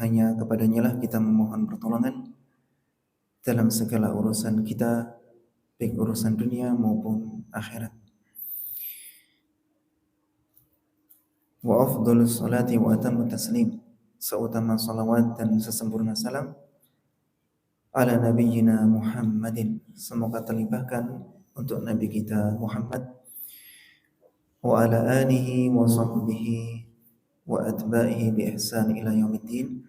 hanya kepadanya lah kita memohon pertolongan dalam segala urusan kita, baik urusan dunia maupun akhirat. Wa afdhalus salati wa atammu taslim, seutama salawat dan sesempurna salam ala nabiyyina Muhammadin, semoga terlimpahkan untuk nabi kita Muhammad wa ala alihi wa sahbihi wa atba'ihi bi ihsan ila yaumiddin,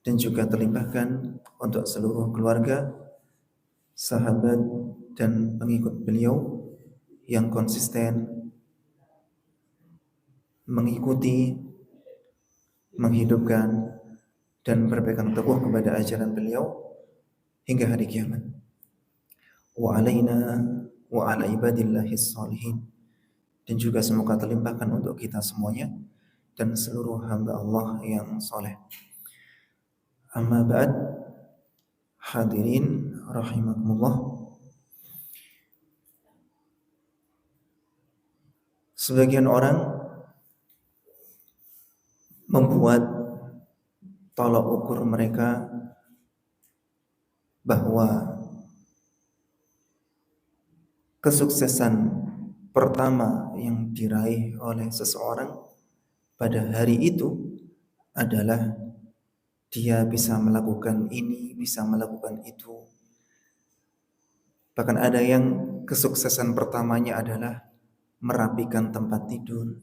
dan juga terlimpahkan untuk seluruh keluarga, sahabat dan pengikut beliau yang konsisten mengikuti, menghidupkan dan berpegang teguh kepada ajaran beliau hingga hari kiamat. Wa alaina wa ala ibadillahis salihin, dan juga semoga terlimpahkan untuk kita semuanya dan seluruh hamba Allah yang soleh. Amma ba'd, hadirin rahimakumullah. Sebagian orang membuat tolak ukur mereka bahwa kesuksesan pertama yang diraih oleh seseorang pada hari itu adalah dia bisa melakukan ini, bisa melakukan itu. Bahkan ada yang kesuksesan pertamanya adalah merapikan tempat tidur.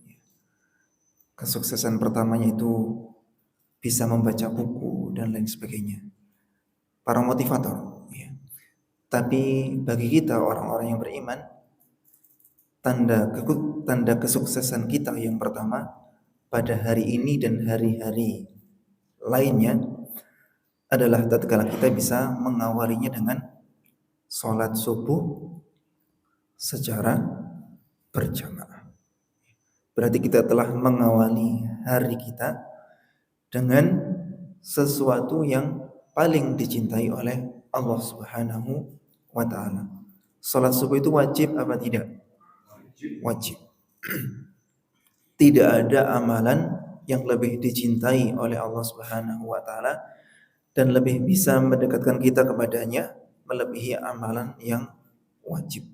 Kesuksesan pertamanya itu bisa membaca buku dan lain sebagainya. Para motivator. Ya. Tapi bagi kita orang-orang yang beriman, tanda kesuksesan kita yang pertama pada hari ini dan hari-hari lainnya adalah tatkala kita bisa mengawalinya dengan sholat subuh secara berjamaah. Berarti kita telah mengawali hari kita dengan sesuatu yang paling dicintai oleh Allah Subhanahu wa ta'ala. Salat subuh itu wajib apa tidak? Wajib. Tidak ada amalan yang lebih dicintai oleh Allah Subhanahu wa ta'ala dan lebih bisa mendekatkan kita kepadanya melebihi amalan yang wajib.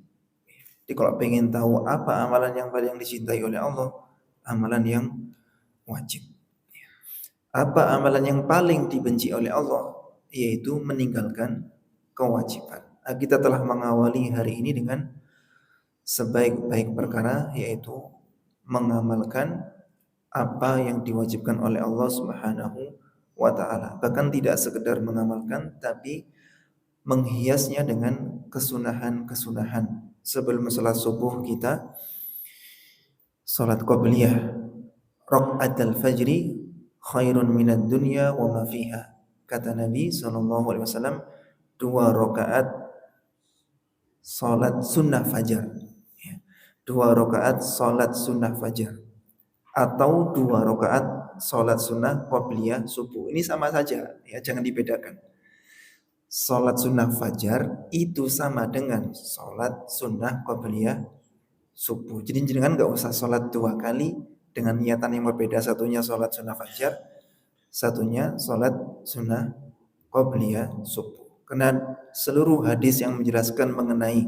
Jadi kalau pengen tahu apa amalan yang paling dicintai oleh Allah, amalan yang wajib. Apa amalan yang paling dibenci oleh Allah? Yaitu meninggalkan kewajiban. Kita telah mengawali hari ini dengan sebaik-baik perkara, yaitu mengamalkan apa yang diwajibkan oleh Allah Subhanahu wa ta'ala. Bahkan tidak sekedar mengamalkan, tapi menghiasnya dengan kesunahan-kesunahan. Sebelum salat subuh kita salat qabliyah, raq'atul fajri khairun minad dunya wa ma fiha. Kata Nabi SAW, 2 rakaat salat sunnah fajar, 2 rakaat salat sunnah fajar, atau 2 rakaat salat sunnah qabliyah subuh. Ini sama saja, ya, jangan dibedakan. Salat sunnah fajar itu sama dengan salat sunnah qabliyah subuh. Jadi jangan nggak usah salat 2 kali dengan niatan yang berbeda. Satunya salat sunnah fajar, satunya salat sunnah qabliyah subuh. Karena seluruh hadis yang menjelaskan mengenai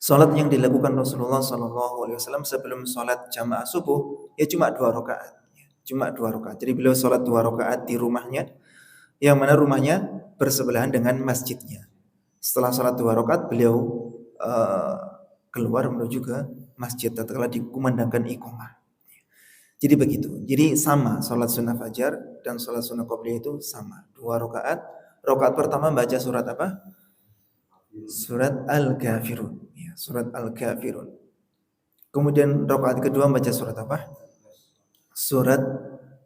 salat yang dilakukan Rasulullah SAW sebelum salat jamaah subuh, ya cuma 2 rakaat. Cuma 2 rakaat. Jadi beliau salat 2 rakaat di rumahnya, yang mana rumahnya bersebelahan dengan masjidnya. Setelah salat 2 rakaat beliau keluar menuju ke masjid tatkala dikumandangkan iqamah. Jadi begitu. Jadi sama salat sunnah fajar dan salat sunnah qabliyah itu sama. 2 rakaat. Rakaat pertama baca surat apa? Surat Al-Kafirun. Ya, surat Al-Kafirun. Kemudian rakaat kedua baca surat apa? Surat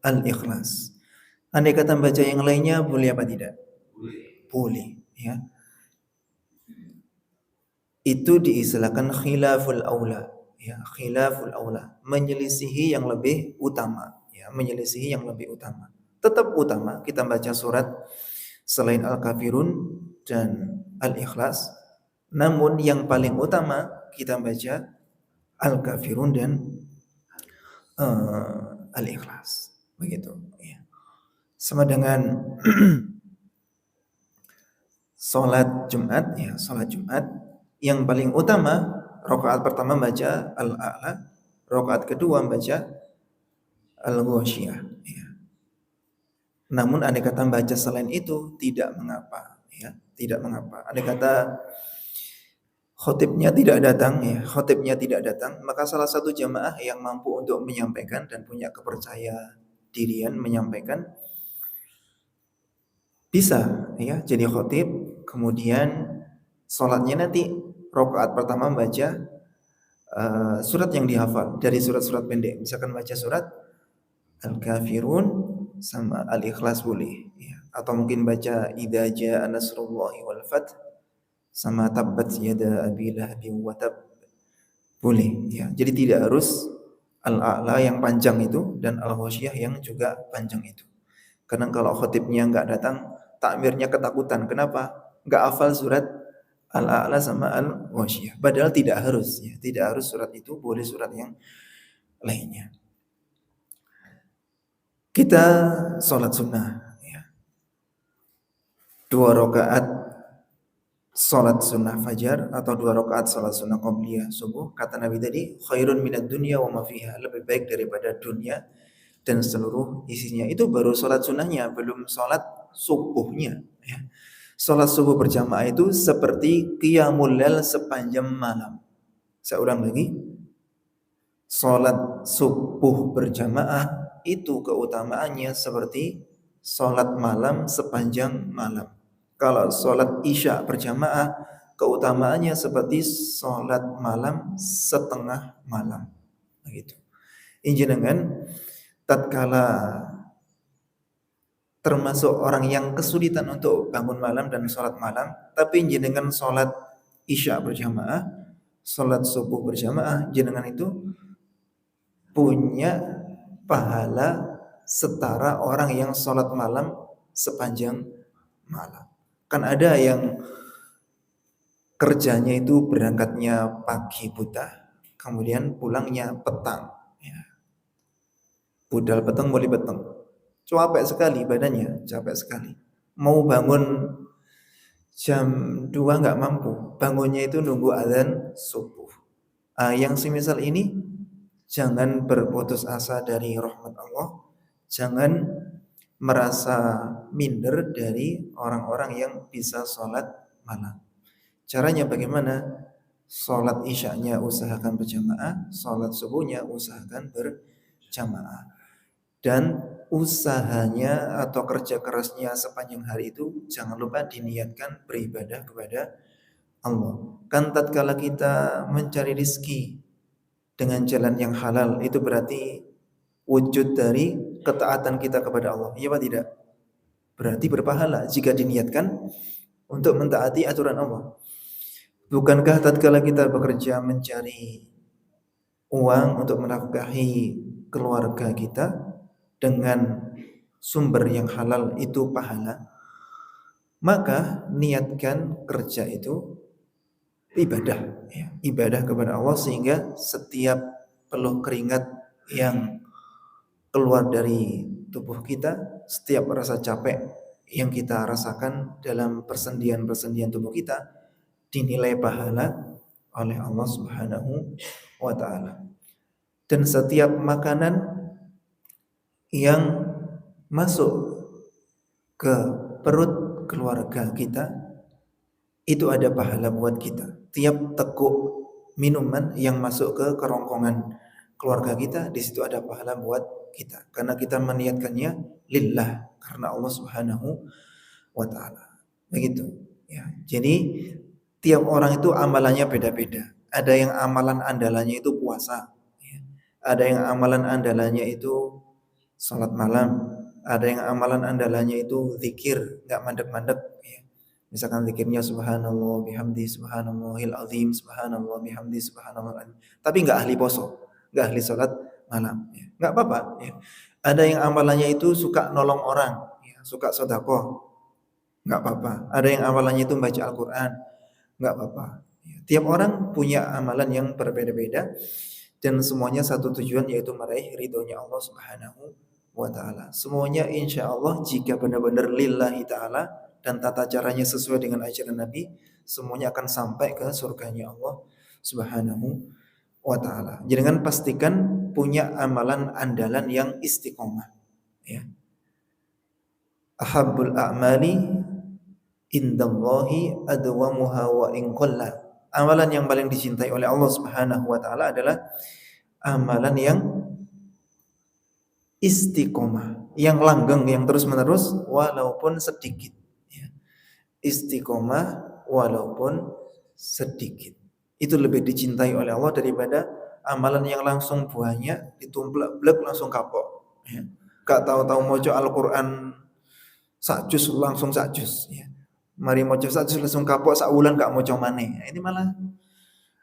Al-Ikhlas. Andai kata baca yang lainnya boleh apa tidak? Boleh, ya. Itu diistilahkan khilaful aula, ya, khilaful aula, menyelisihi yang lebih utama, ya, menyelisihi yang lebih utama. Tetap utama kita baca surat selain Al-Kafirun dan Al-Ikhlas, namun yang paling utama kita baca Al-Kafirun dan Al-Ikhlas. Begitu, ya. sama dengan sholat Jumat, ya sholat Jumat yang paling utama rakaat pertama baca al-a'la, rakaat kedua baca al-ghasyiyah, ya. Namun andai kata baca selain itu tidak mengapa, ya tidak mengapa. Andai kata khotibnya tidak datang, ya khotibnya tidak datang, maka salah satu jamaah yang mampu untuk menyampaikan dan punya kepercayaan dirian menyampaikan bisa, ya jadi khotib, kemudian sholatnya nanti rakaat pertama baca surat yang dihafal dari surat-surat pendek, misalkan baca surat Al-Kafirun sama Al-Ikhlas boleh, ya. Atau mungkin baca Idza jaa nasrullahi wal fath sama Tabbat yada abi lahabin wa tab boleh, ya. Jadi tidak harus Al-A'la yang panjang itu dan Al-Ghasyiyah yang juga panjang itu. Karena kalau khotibnya nggak datang, takmirnya ketakutan. Kenapa? Nggak hafal surat Al-A'la sama Al-Ghasyiyah. Padahal tidak harus, ya. Tidak harus surat itu, boleh surat yang lainnya. Kita sholat sunnah, ya. 2 rakaat sholat sunnah fajar atau 2 rakaat sholat sunnah qabliyah subuh. Kata Nabi tadi, khairun minad dunya wa ma fiha, lebih baik daripada dunia dan seluruh isinya. Itu baru sholat sunnahnya, belum sholat subuhnya, ya. Sholat subuh berjamaah itu seperti qiyamul lail sepanjang malam. Saya ulang lagi, sholat subuh berjamaah itu keutamaannya seperti sholat malam sepanjang malam. Kalau sholat isya berjamaah keutamaannya seperti sholat malam setengah malam. Begitu. Injenengan tatkala termasuk orang yang kesulitan untuk bangun malam dan sholat malam, tapi jenengan sholat isya berjamaah, sholat subuh berjamaah, jenengan itu punya pahala setara orang yang sholat malam sepanjang malam. Kan ada yang kerjanya itu berangkatnya pagi buta, kemudian pulangnya petang, ya. Budal petang boleh petang. Capek sekali badannya, capek sekali. Mau bangun jam 2 nggak mampu, bangunnya itu nunggu azan subuh. Yang semisal ini jangan berputus asa dari rahmat Allah, jangan merasa minder dari orang-orang yang bisa sholat malam. Caranya bagaimana? Sholat isyanya usahakan berjamaah, sholat subuhnya usahakan berjamaah. Dan usahanya atau kerja kerasnya sepanjang hari itu jangan lupa diniatkan beribadah kepada Allah. Kan tatkala kita mencari rizki dengan jalan yang halal, itu berarti wujud dari ketaatan kita kepada Allah. Iya apa tidak? Berarti berpahala jika diniatkan untuk mentaati aturan Allah. Bukankah tatkala kita bekerja mencari uang untuk menafkahi keluarga kita dengan sumber yang halal itu pahala? Maka niatkan kerja itu ibadah, ya, ibadah kepada Allah, sehingga setiap peluh keringat yang keluar dari tubuh kita, setiap rasa capek yang kita rasakan dalam persendian-persendian tubuh kita dinilai pahala oleh Allah Subhanahu wa taala. Dan setiap makanan yang masuk ke perut keluarga kita itu ada pahala buat kita. Tiap teguk minuman yang masuk ke kerongkongan keluarga kita, di situ ada pahala buat kita. Karena kita meniatkannya lillah, karena Allah Subhanahu wa taala. Begitu, ya. Jadi tiap orang itu amalannya beda-beda. Ada yang amalan andalannya itu puasa, ya. Ada yang amalan andalannya itu salat malam. Ada yang amalan andalannya itu zikir, enggak mandek-mandek, ya. Misalkan zikirnya subhanallah bihamdi subhanallahil azim, subhanallah bihamdi subhanallah. Tapi enggak ahli poso, enggak ahli salat malam, ya. Enggak apa-apa, ya. Ada yang amalannya itu suka nolong orang, ya, suka sedekah. Enggak apa-apa. Ada yang amalannya itu baca Al-Qur'an, enggak apa-apa. Ya. Tiap orang punya amalan yang berbeda-beda dan semuanya satu tujuan, yaitu meraih ridhonya Allah Subhanahu wa ta'ala. Semuanya insya Allah jika benar-benar lillahi ta'ala dan tata caranya sesuai dengan ajaran Nabi, semuanya akan sampai ke surganya Allah Subhanahu wa ta'ala. Jangan pastikan punya amalan andalan yang istiqomah, ya. Ahabbul a'mali indallahi adwamuha wa in qalla. Amalan yang paling dicintai oleh Allah Subhanahu wa taala adalah amalan yang istiqomah, yang langgeng, yang terus-menerus walaupun sedikit, ya. Istiqomah walaupun sedikit. Itu lebih dicintai oleh Allah daripada amalan yang langsung banyak ditumplak-blek langsung kapok, ya. Gak tahu-tahu maca Al-Qur'an sak juz langsung sak juz, ya. Mari maca sak juz langsung kapok sak wulan gak maca maneh. Ini malah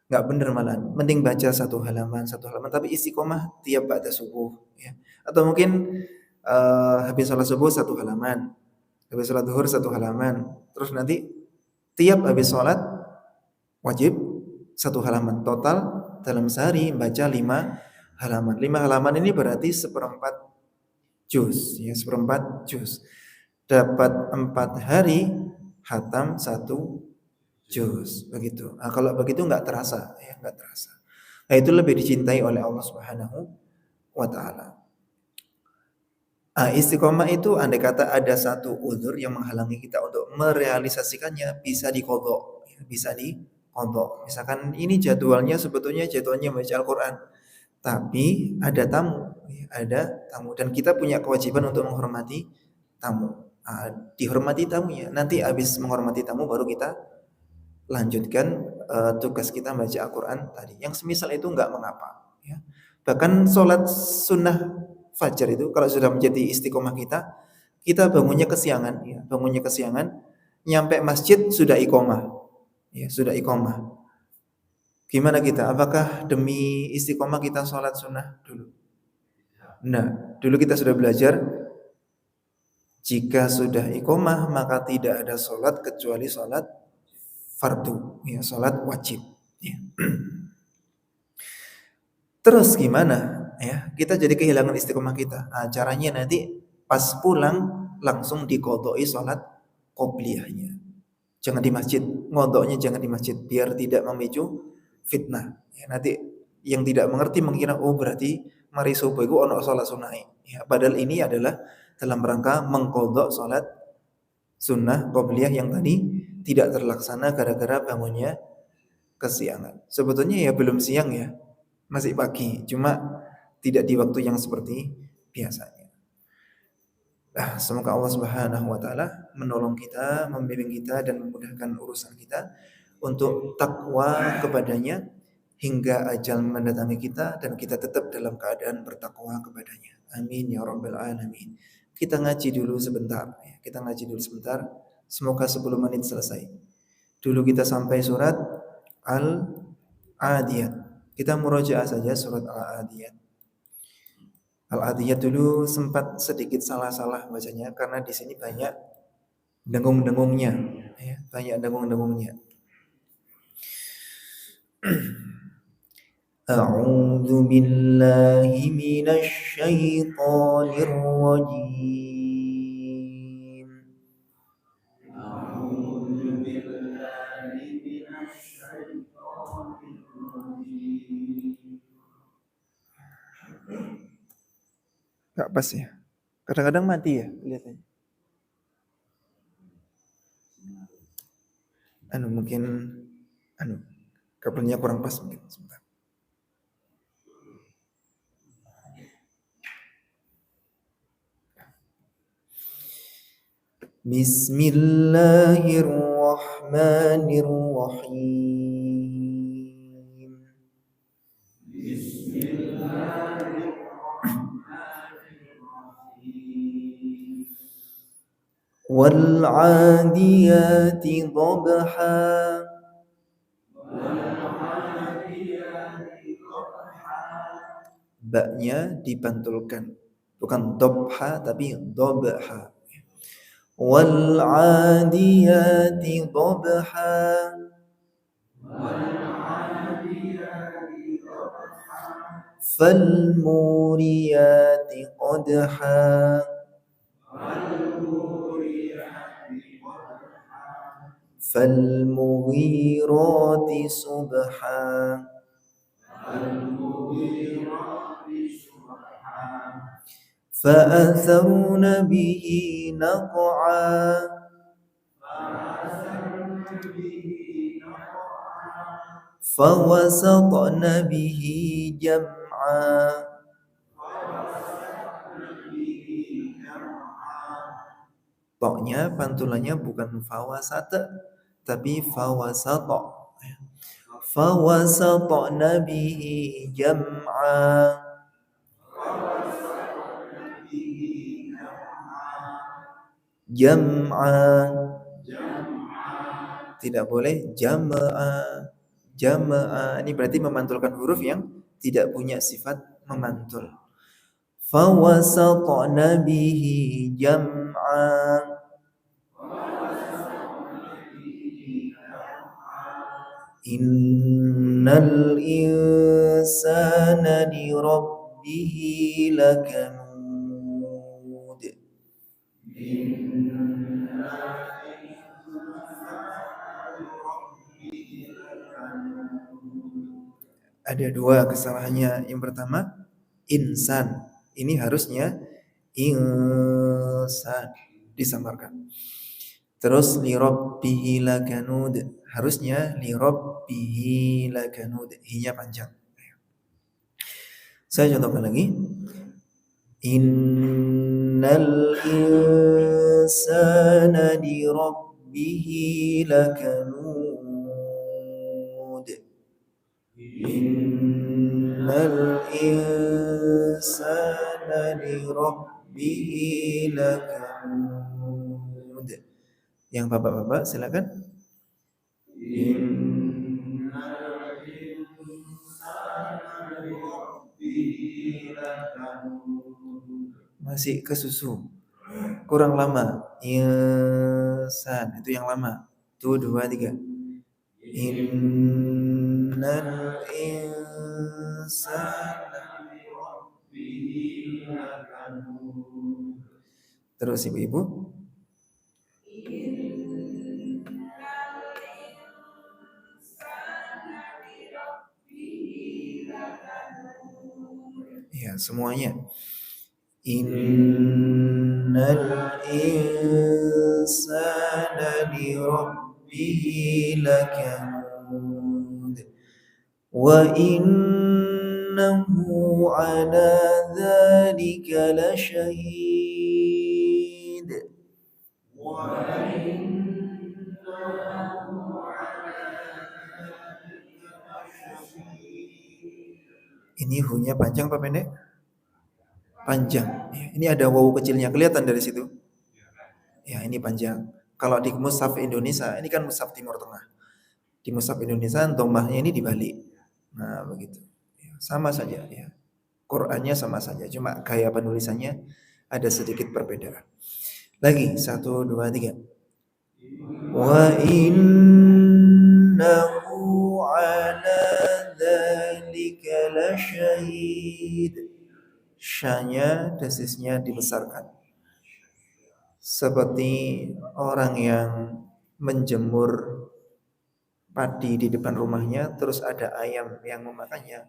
nggak bener malah. Mending baca satu halaman tapi istiqomah tiap ba'da subuh, ya. Atau mungkin habis sholat subuh satu halaman, habis sholat zuhur satu halaman, terus nanti tiap habis sholat wajib satu halaman. Total dalam sehari baca 5 halaman. 5 halaman ini berarti seperempat juz, ya, seperempat juz. Dapat 4 hari hatam 1 juz, begitu. Nah, kalau begitu nggak terasa, ya, nggak terasa. Nah, itu lebih dicintai oleh Allah Subhanahu wa taala. Istiqomah itu andai kata ada satu uzur yang menghalangi kita untuk merealisasikannya, bisa diqadha, ya, bisa diqadha. Misalkan ini sebetulnya jadwalnya baca Al-Qur'an, tapi ada tamu, ya, ada tamu dan kita punya kewajiban untuk menghormati tamu. Dihormati tamunya. Nanti habis menghormati tamu baru kita lanjutkan tugas kita baca Al-Quran tadi. Yang semisal itu nggak mengapa, ya. Bahkan sholat sunnah fajar itu kalau sudah menjadi istiqomah kita bangunnya kesiangan, ya. Bangunnya kesiangan, nyampe masjid sudah iqomah, ya, sudah iqomah. Gimana kita? Apakah demi istiqomah kita sholat sunnah dulu? Nah, dulu kita sudah belajar jika sudah iqomah maka tidak ada sholat kecuali sholat fardu, ya, sholat wajib, ya. Terus gimana, ya? Kita jadi kehilangan istiqomah kita. Caranya nanti pas pulang langsung diqodoi sholat qobliyahnya. Jangan di masjid, ngodoknya jangan di masjid biar tidak memicu fitnah. Ya, nanti yang tidak mengerti mengira berarti mari subuh itu ono sholat sunai. Ya, padahal ini adalah dalam rangka mengqodok sholat sunnah qobliyah yang tadi tidak terlaksana gara-gara bangunnya kesiangan. Sebetulnya ya belum siang, ya, masih pagi, cuma tidak di waktu yang seperti biasanya. Semoga Allah Subhanahu wa taala menolong kita, membimbing kita dan memudahkan urusan kita untuk takwa kepadanya hingga ajal mendatangi kita dan kita tetap dalam keadaan bertakwa kepadanya. Amin ya rabbal alamin. Kita ngaji dulu sebentar, ya. Kita ngaji dulu sebentar. Semoga 10 menit selesai. Dulu kita sampai surat Al-Adiyat. Kita murojaah saja surat Al-Adiyat. Al-Adiyat dulu sempat sedikit salah-salah bacanya karena di sini banyak dengung-dengungnya, ya, banyak dengung-dengungnya. A'udzu billahi minasy syaithanir rajim. A'udzu billahi minasy syaithanir rajim. Gak pas, ya. Kadang-kadang mati, ya, kelihatannya. Mungkin kabelnya kurang pas mungkin. Sebentar. Bismillahirrahmanirrahim. Bismillahirrahmanirrahim. Wal 'adiyati dhabha. Ba-nya dipantulkan, bukan dhabha tapi dhabha. Wal 'adiyati dhabha. فالموريات قدحا فالمغيرات صبحا فأثرن به نقعا فوسطن به جمعا Toknya pantulannya bukan fawasata tapi fawasata. Fawasatna bihi jam'a. Jam'a. Tidak boleh jama'a. Jama'a ini berarti memantulkan huruf yang tidak punya sifat memantul. Fawasatna bihi jam'a. Innal insana li rabbihi lakanud. Ada dua kesalahannya. Yang pertama, insan. Ini harusnya insan disamarkan. Terus li rabbihi lakanud. Harusnya li rabbihi lakanud. Hi-nya panjang. Saya contohkan lagi. Innal insana li rabbihi lakanud. Innal insana li rabbihi lakanud. Yang bapak-bapak silakan. Masih ke susu. Kurang lama. Insan itu yang lama. 1, 2, 3. Innal insana li rabbihi lakanud. Terus ibu-ibu. Ya, semuanya. Innal insana li rabbihi lakanud. Wa innahu ala dzalika lasyahid. Wa ini hu-nya panjang apa pendek? Panjang. Ini ada wawu kecilnya kelihatan dari situ. Ya, ini panjang. Kalau di mushaf Indonesia, ini kan mushaf Timur Tengah. Di mushaf Indonesia dhammahnya ini dibalik. Nah, begitu. Ya, sama saja ya. Qur'annya sama saja, cuma gaya penulisannya ada sedikit perbedaan. Lagi 1, 2, 3. Wa innahu ala dzalika lasyahid. Sya-nya desisnya dibesarkan. Seperti orang yang menjemur padi di depan rumahnya, terus ada ayam yang memakannya.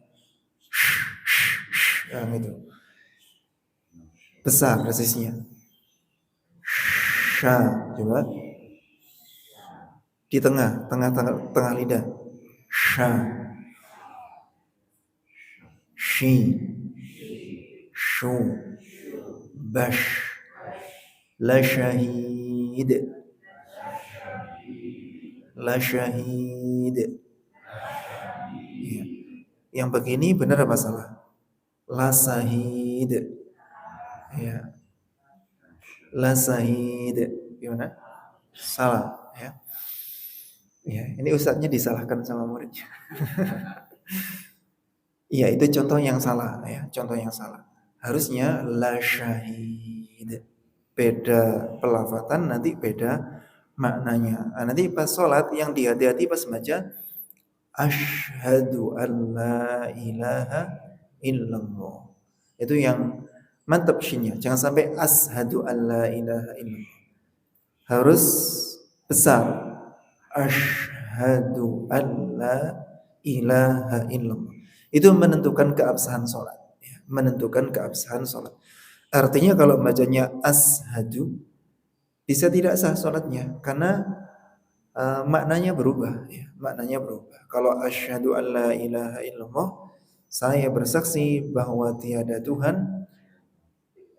Yang itu. Besar desisnya. Sya, coba. Di tengah lidah. Sya. Shi. Shu. Bash. La syahid. La syahid. Ya. Yang begini benar apa salah? La sahid. Ya. La sahid. Gimana? Salah ya. Ya, ini ustadznya disalahkan sama muridnya. Iya, itu contoh yang salah ya, contoh yang salah. Harusnya la syahid. Beda pelafatan nanti beda maknanya. Nah, nanti pas sholat yang dihati-hati pas baca asyhadu an la ilaha illallah. Itu yang mantap shinnya. Jangan sampai ashadu an la ilaha illallah. Harus besar. Ashhadu an la ilaha illallah. Itu menentukan keabsahan sholat. Ya, menentukan keabsahan sholat. Artinya kalau bacanya ashadu bisa tidak sah sholatnya karena maknanya berubah. Ya, maknanya berubah. Kalau asyhadu an la ilaha illallah, saya bersaksi bahwa tiada Tuhan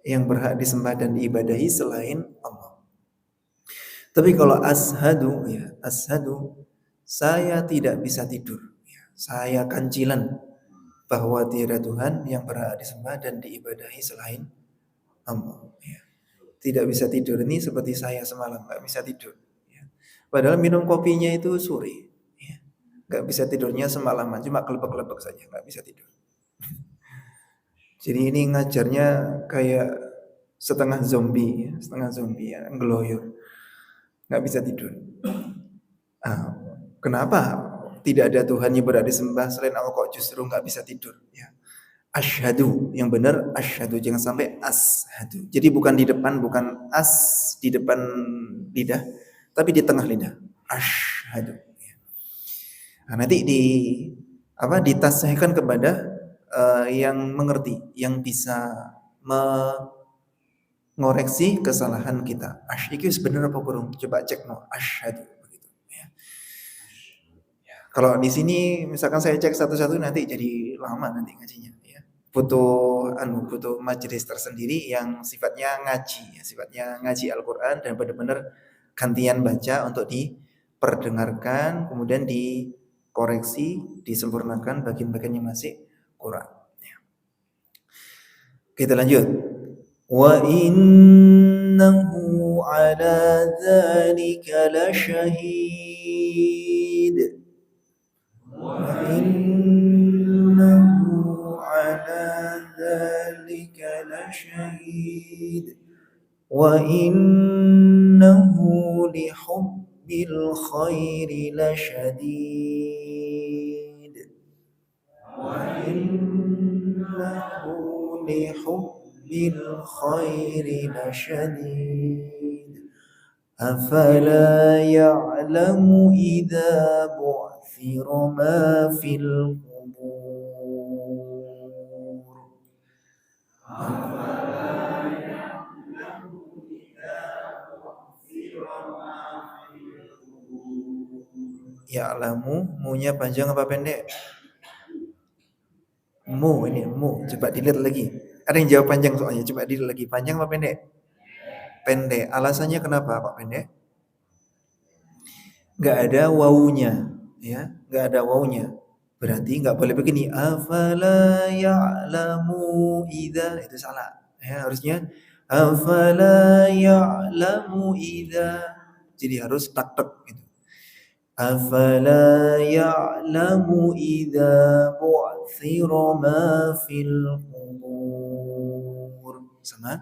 yang berhak disembah dan diibadahi selain Allah. Tapi kalau ashadu, ya ashadu, saya tidak bisa tidur. Ya, saya kancilan bahwa tiada Tuhan yang berhak disembah dan diibadahi selain Allah. Ya. Tidak bisa tidur ini seperti saya semalam nggak bisa tidur. Ya. Padahal minum kopinya itu sore. Ya. Nggak bisa tidurnya semalaman, cuma kelepek-kelepek saja, nggak bisa tidur. Jadi ini ngajarnya kayak setengah zombie, ya, ngeloyor, nggak bisa tidur. Ah, kenapa tidak ada Tuhan yang berhak disembah selain Allah kok justru nggak bisa tidur? Ya. Asyhadu, yang benar asyhadu, jangan sampai ashadu. Jadi bukan di depan, bukan as di depan lidah, tapi di tengah lidah. Asyhadu. Ya. Nah, nanti ditasihkan kepada yang mengerti, yang bisa mengoreksi kesalahan kita. Itu sebenarnya apa kurung? Coba cek no. Asyhadu. Begitu. Ya. Kalau di sini misalkan saya cek satu-satu nanti jadi lama nanti ngajinya. Ya. Butuh majelis tersendiri yang sifatnya ngaji, ya. Sifatnya ngaji Al-Quran dan benar-benar gantian baca untuk diperdengarkan, kemudian dikoreksi, disempurnakan bagian-bagian yang masih kurang. Ya. Kita lanjut. Wa innahu ala dzalika lasyahid. Wa innahu ala dzalika lasyahid. Wa innahu lihubbil khairi lasyadid. Wa innahu lihubbil khairi lasyadid. Afala ya'lamu idza bu'thira ma fil qubur. Afala ya'lamu idza bu'thira ma fil qubur. Ya'lamu, munya panjang apa pendek? Ini mu, coba dilihat lagi. Ada yang jawab panjang soalnya, coba dilihat lagi. Panjang apa pendek? Pendek. Alasannya kenapa Pak pendek? Gak ada wawunya, ya, gak ada wawunya. Berarti gak boleh begini. Afala ya'lamu idza, itu salah. Ya, harusnya afala ya'lamu idza. Jadi harus tak-tak gitu. Afala ya'lamu idza bu'thira ma fil qubur. Sama?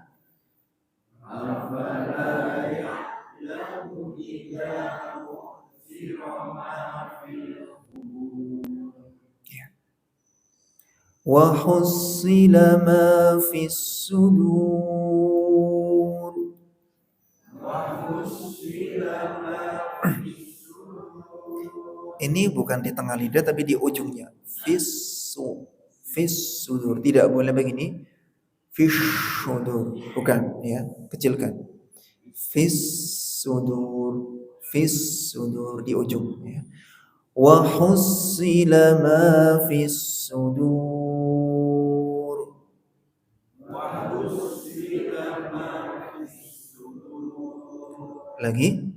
Afala ya'lamu idza bu'thira ma fil qubur. Ya. Wa hussila ma fis sudur. Wa hussila ma fis sudur. Ini bukan di tengah lidah tapi di ujungnya. Fis sudur. Tidak boleh begini. Fis sudur, bukan, ya, kecilkan. Fis sudur di ujung, ya. Wa hussila ma fis sudur. Wa hussila ma fis sudur. Lagi.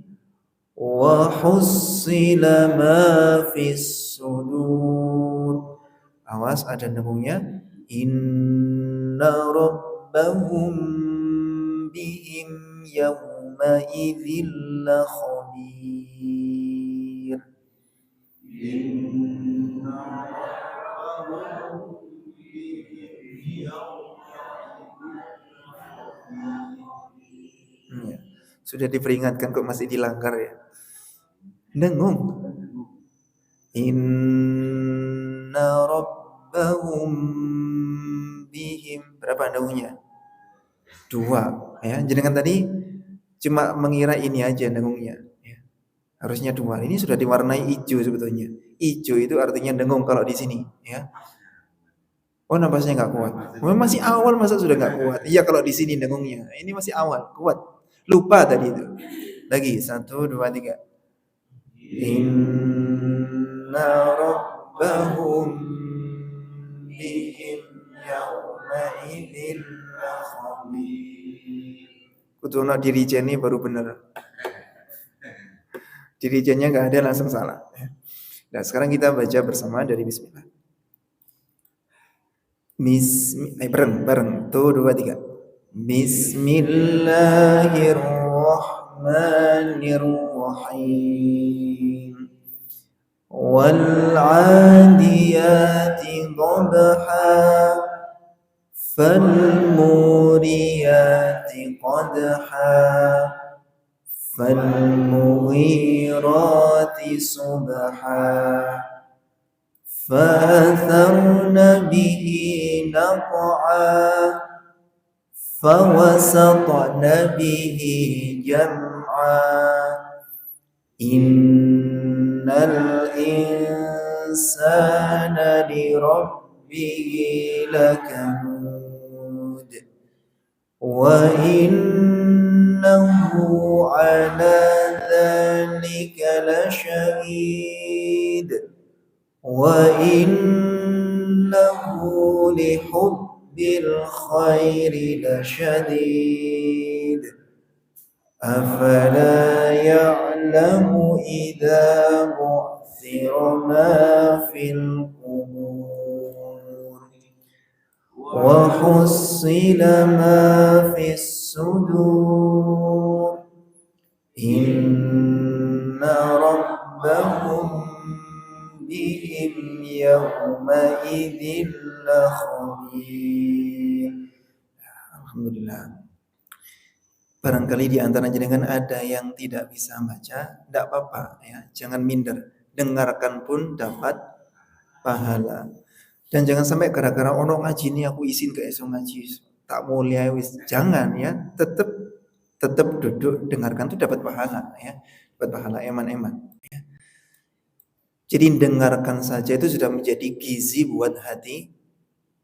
Wa hussila ma fis sudur. Awas ada dengungnya. Inna rabbahum bihim yawma idzil la khabir. Inna rabbahum bihim yawma idzil. Ya. Sudah diperingatkan kok masih dilanggar ya. Dengung. Inna rabbahum rabbahum bihim. Berapa dengungnya? 2 ya. Jenengan tadi cuma mengira ini aja dengungnya ya. Harusnya 2. Ini sudah diwarnai hijau sebetulnya. Hijau itu artinya dengung kalau di sini ya. Oh, napasnya nggak kuat. Masih awal masa sudah nggak kuat? Iya kalau di sini dengungnya. Ini masih awal, kuat. Lupa tadi itu. Lagi 1, 2, 3. Inna rabbahum bihim yawma idzin lakhabir. Kutuna dirijennya baru benar. Dirijennya nggak ada langsung salah. Nah sekarang kita baca bersama dari Bismillah. Bareng. 1, 2, 3. Bismillahirrahmanirrahim. Wal 'adiyati dhabha fal muriyati qadha fal mughirati subha فأثرن به نقعا فوسطن به جمعا إن الإنسان لربه لكنود وإنه على ذلك لشهيد وَإِنَّهُ لِحُبِّ الْخَيْرِ لَشَدِيدٌ أَفَلَا يَعْلَمُ إِذَا بُعْثِرَ مَا فِي الْقُبُورِ وَحُصِّلَ مَا فِي الصُّدُورِ إِنَّ رَبَّهُمْ bihim yawma idzin lakhabir. Alhamdulillah. Barangkali di antara jenengan ada yang tidak bisa baca, tidak apa-apa ya, jangan minder. Dengarkan pun dapat pahala. Dan jangan sampai gara-gara ono ngaji ini aku isin ke esok ngaji tak mulia wis. Jangan ya, tetap duduk dengarkan tuh dapat pahala ya. Dapat pahala eman-eman ya. Jadi dengarkan saja itu sudah menjadi gizi buat hati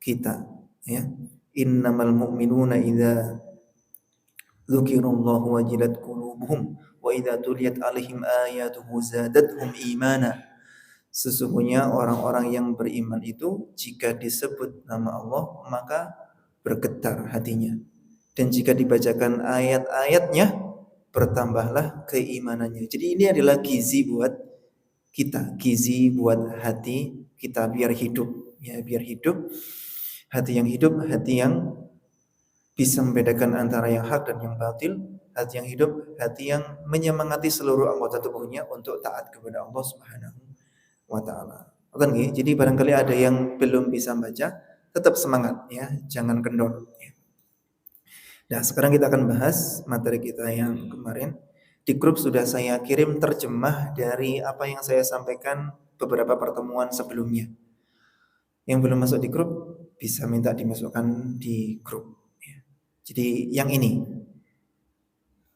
kita ya. Innamal mu'minuna idza dzukirallahu wajilat qulubuhum wa idza tuliyat alaihim ayatuhu zadatuhum imana. Sesungguhnya orang-orang yang beriman itu jika disebut nama Allah maka bergetar hatinya. Dan jika dibacakan ayat-ayatnya bertambahlah keimanannya. Jadi ini adalah gizi buat kita, gizi buat hati kita biar hidup ya, biar hidup. Hati yang hidup, hati yang bisa membedakan antara yang hak dan yang batil, hati yang hidup, hati yang menyemangati seluruh anggota tubuhnya untuk taat kepada Allah Subhanahu wa taala. Jadi barangkali ada yang belum bisa baca, tetap semangat ya, jangan kendor ya. Nah, sekarang kita akan bahas materi kita yang kemarin. Di grup sudah saya kirim terjemah dari apa yang saya sampaikan beberapa pertemuan sebelumnya. Yang belum masuk di grup bisa minta dimasukkan di grup. Jadi yang ini,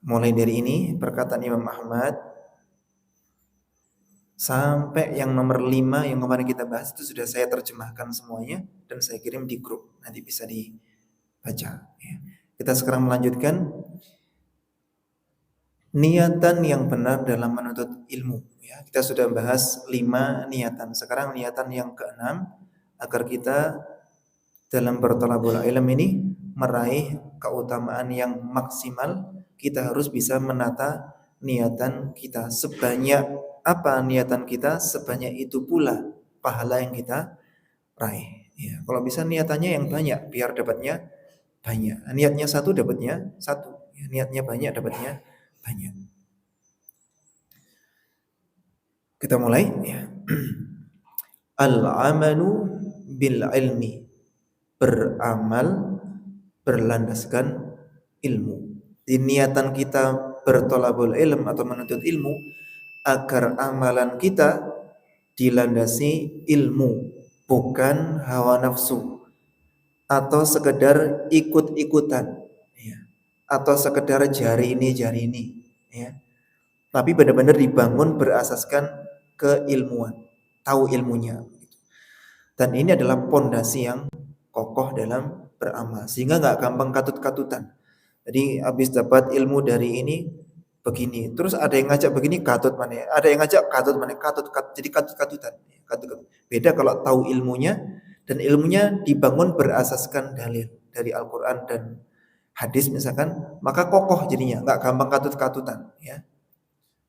mulai dari ini perkataan Imam Ahmad sampai yang nomor 5 yang kemarin kita bahas itu sudah saya terjemahkan semuanya dan saya kirim di grup. Nanti bisa dibaca. Kita sekarang melanjutkan niatan yang benar dalam menuntut ilmu ya. Kita sudah bahas 5 niatan. Sekarang niatan yang ke-6 agar kita dalam berthalabul ilm ini meraih keutamaan yang maksimal, kita harus bisa menata niatan kita. Sebanyak apa niatan kita, sebanyak itu pula pahala yang kita raih ya. Kalau bisa niatannya yang banyak biar dapatnya banyak. Niatnya 1 dapatnya 1 ya. Niatnya banyak dapatnya banyak. Kita mulai ya. Al-amalu bil ilmi, beramal berlandaskan ilmu. Di niatan kita berthalabul ilm atau menuntut ilmu agar amalan kita dilandasi ilmu, bukan hawa nafsu atau sekedar ikut-ikutan, ya, atau sekedar jari ini, ya. Tapi benar-benar dibangun berasaskan keilmuan, tahu ilmunya. Dan ini adalah pondasi yang kokoh dalam beramal, sehingga nggak gampang katut-katutan. Jadi habis dapat ilmu dari ini begini, terus ada yang ngajak begini katut mana, ada yang ngajak katut mana, jadi katut-katutan. Beda kalau tahu ilmunya dan ilmunya dibangun berasaskan dalil dari Al-Quran dan hadis misalkan, maka kokoh jadinya, nggak gampang katut-katutan. Ya,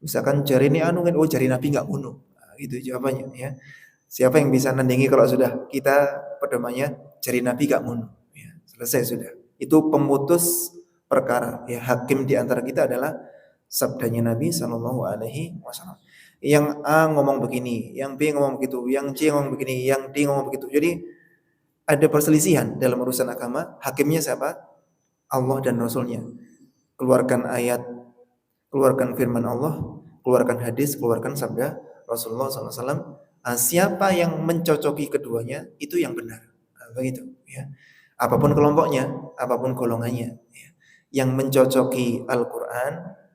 misalkan jari ini anu kan, oh jari Nabi nggak bunuh, nah, gitu jawabannya. Ya, siapa yang bisa nandingi kalau sudah kita pedomannya jari Nabi gak bunuh, ya, selesai sudah. Itu pemutus perkara. Ya, hakim di antara kita adalah sabdanya Nabi Shallallahu Alaihi Wasallam. Yang A ngomong begini, yang B ngomong begitu, yang C ngomong begini, yang D ngomong begitu. Jadi ada perselisihan dalam urusan agama. Hakimnya siapa? Allah dan Rasulnya. Keluarkan ayat, keluarkan firman Allah, keluarkan hadis, keluarkan sabda Rasulullah SAW. Siapa yang mencocoki keduanya itu yang benar. Begitu. Ya. Apapun kelompoknya, apapun golongannya, ya. Yang mencocoki Al-Quran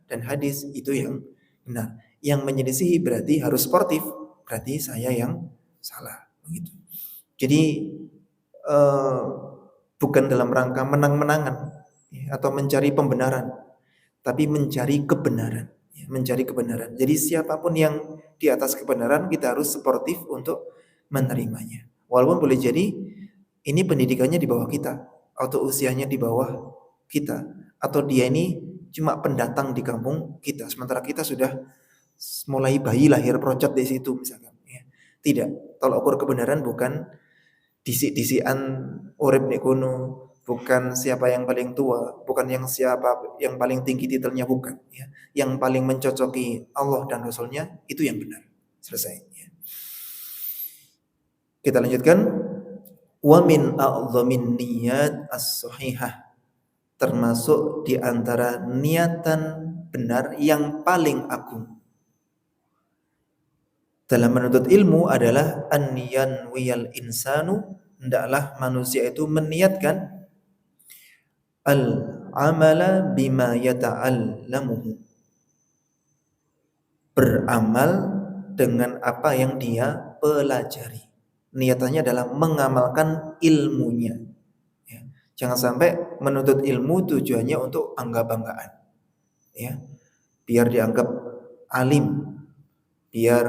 dan hadis itu yang benar. Yang menyelisihi berarti harus sportif, berarti saya yang salah. Begitu. Jadi bukan dalam rangka menang-menangan, ya, atau mencari pembenaran, tapi mencari kebenaran, ya, mencari kebenaran. Jadi siapapun yang di atas kebenaran kita harus sportif untuk menerimanya. Walaupun boleh jadi ini pendidikannya di bawah kita, atau usianya di bawah kita, atau dia ini cuma pendatang di kampung kita, sementara kita sudah mulai bayi lahir procot di situ misalkan. Ya. Tidak, tolak ukur kebenaran bukan disik-disikan urip nek kono, bukan siapa yang paling tua, bukan yang siapa yang paling tinggi titelnya, bukan, ya. Yang paling mencocoki Allah dan Rasulnya itu yang benar. Selesai, ya. Kita lanjutkan. Wa min a'dhamin niyat as-sahihah, termasuk di antara niatan benar yang paling agung dalam menuntut ilmu adalah an-niyan wiyal insanu, hendaklah manusia itu meniatkan al-amala bima yata'allamuhu, beramal dengan apa yang dia pelajari. Niatannya adalah mengamalkan ilmunya. Ya. Jangan sampai menuntut ilmu tujuannya untuk bangga-banggaan. Ya. Biar dianggap alim, biar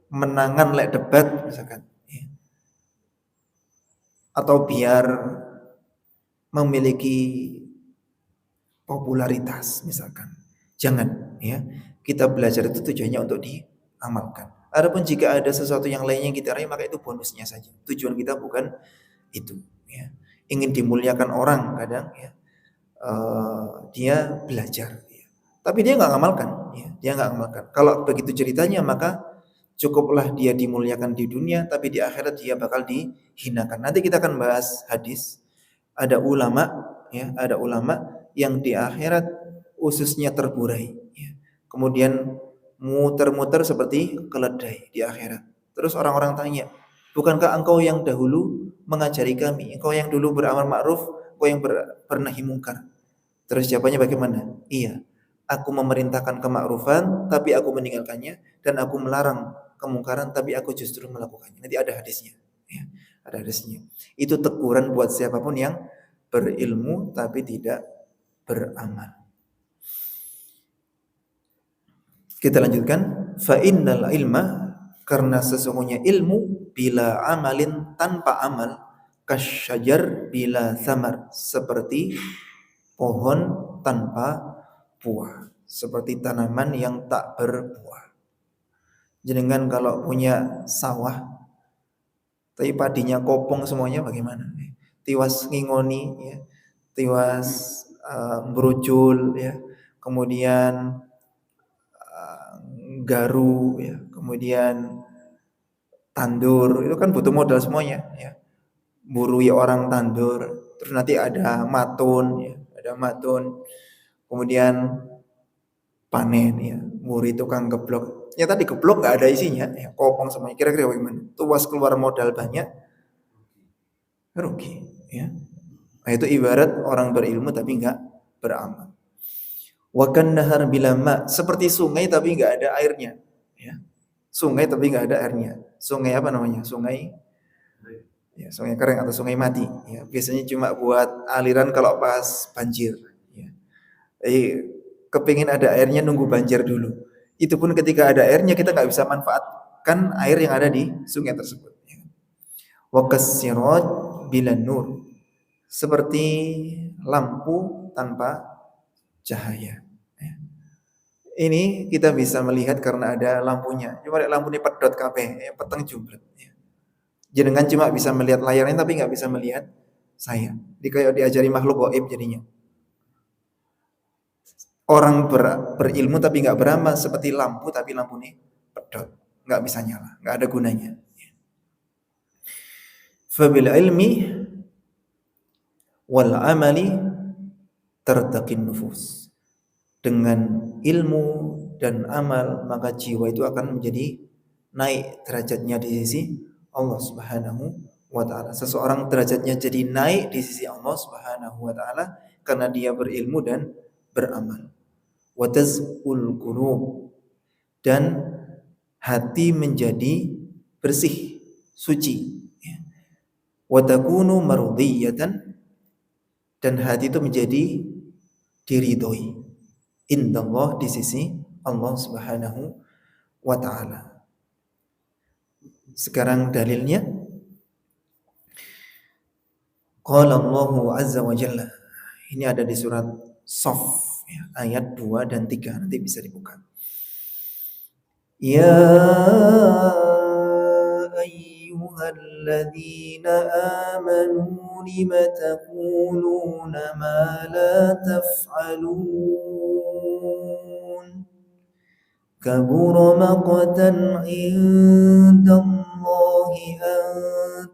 menangan lek debat misalkan. Ya. Atau biar memiliki popularitas misalkan. Jangan, ya. Kita belajar itu tujuannya untuk diamalkan. Adapun jika ada sesuatu yang lainnya yang kita raih, maka itu bonusnya saja. Tujuan kita bukan itu, ya. Ingin dimuliakan orang kadang, ya. Dia belajar, ya. Tapi dia nggak ngamalkan, ya. Dia nggak ngamalkan. Kalau begitu ceritanya, maka cukuplah dia dimuliakan di dunia, tapi di akhirat dia bakal dihinakan. Nanti kita akan bahas hadis. Ada ulama, ya, ada ulama yang di akhirat ususnya terburai, ya. Kemudian muter-muter seperti keledai di akhirat. Terus orang-orang tanya, bukankah engkau yang dahulu mengajari kami? Engkau yang dulu beramal ma'ruf, engkau yang bernahi mungkar. Terus jawabannya bagaimana? Iya, aku memerintahkan kemakrufan tapi aku meninggalkannya, dan aku melarang kemungkaran tapi aku justru melakukannya. Nanti ada hadisnya, ya, ada hadisnya. Itu teguran buat siapapun yang berilmu tapi tidak beramal. Kita lanjutkan. Fa innal ilma, karena sesungguhnya ilmu bila amalin, tanpa amal, kasyajar bila samar, seperti pohon tanpa buah, seperti tanaman yang tak berbuah. Jenengan kalau punya sawah tapi padinya kopong semuanya, bagaimana? Tiwas ngingoni, ya. Tiwas brujul, ya. Kemudian garu, ya. Kemudian tandur, itu kan butuh modal semuanya, ya. Burui orang tandur, terus nanti ada matun, ya. Ada matun. Kemudian panen, ya. Muri tukang geblok. Ya tadi geblok nggak ada isinya, ya. Kopong semuanya. Kira-kira bagaimana? Tuas keluar modal banyak, rugi, ya. Nah, itu ibarat orang berilmu tapi enggak beramal. Wa kan nahar bila ma, seperti sungai tapi enggak ada airnya, ya. Sungai tapi enggak ada airnya. Sungai apa namanya? Sungai, ya, sungai kering atau sungai mati, ya. Biasanya cuma buat aliran kalau pas banjir, ya. Kepingin ada airnya nunggu banjir dulu. Itu pun ketika ada airnya kita nggak bisa manfaatkan air yang ada di sungai tersebut, ya. Wa kassirat bila nur, seperti lampu tanpa cahaya. Ini kita bisa melihat karena ada lampunya. Cuma lampu ini pedot kabeh, peteng jumpret. Jenengan cuma bisa melihat layarnya tapi nggak bisa melihat saya. Jadi kayak diajari makhluk gaib jadinya. Orang berilmu tapi nggak beramal seperti lampu tapi lampu ini pedot, nggak bisa nyala, nggak ada gunanya. Fabil ilmi wal amali tartaqin nufus. Dengan ilmu dan amal maka jiwa itu akan menjadi naik derajatnya di sisi Allah Subhanahu wa taala. Seseorang derajatnya jadi naik di sisi Allah Subhanahu wa taala karena dia berilmu dan beramal. Wa tazkul qulub, dan hati menjadi bersih, suci. Wa takunu mardiyatan, dan hati itu menjadi diridhoi indallah, di sisi Allah Subhanahu wa taala. Sekarang dalilnya, qala Allahu azza wa jalla. Ini ada di surat Shaf, ya, ayat 2 dan 3, nanti bisa dibuka. Ya ayyuhalladzina amanu lima taquluna ma la taf'alun kabura maqtan indallahi an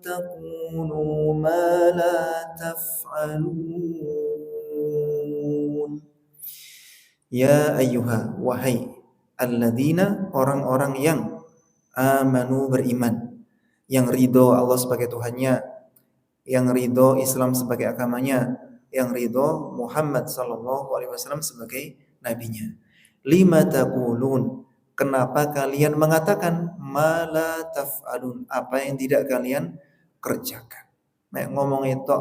taqulu ma la taf'alun. Ya ayyuha, wahai alladzina, orang-orang yang amanu, beriman, yang ridho Allah sebagai Tuhannya, yang ridho Islam sebagai agamanya, yang ridho Muhammad sallallahu alaihi wasallam sebagai nabinya. Lima taqulun, kenapa kalian mengatakan ma la taf'alun, apa yang tidak kalian kerjakan. Nek ngomong itu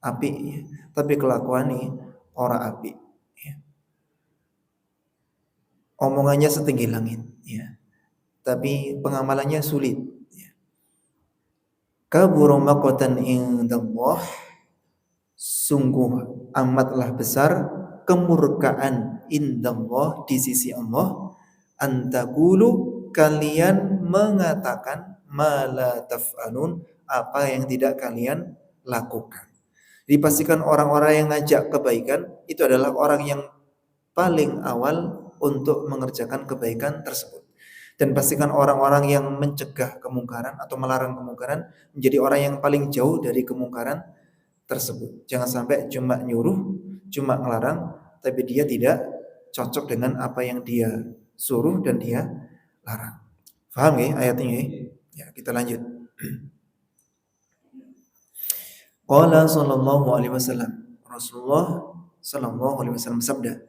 api, ya, tapi kelakuan nih ora api, ya. Omongannya setinggi langit, ya, tapi pengamalannya sulit, ya. Kabura maqtan indallah, sungguh amatlah besar kemurkaan indallah, di sisi Allah, antaqulu, kalian mengatakan ma la taf'alun, apa yang tidak kalian lakukan. Dipastikan orang-orang yang ngajak kebaikan itu adalah orang yang paling awal untuk mengerjakan kebaikan tersebut. Dan pastikan orang-orang yang mencegah kemungkaran atau melarang kemungkaran menjadi orang yang paling jauh dari kemungkaran tersebut. Jangan sampai cuma nyuruh, cuma ngelarang, tapi dia tidak cocok dengan apa yang dia suruh dan dia larang. Faham ya ayatnya ya? Ya, kita lanjut. Qala sallallahu alaihi wasallam, Rasulullah sallallahu alaihi wasallam sabda,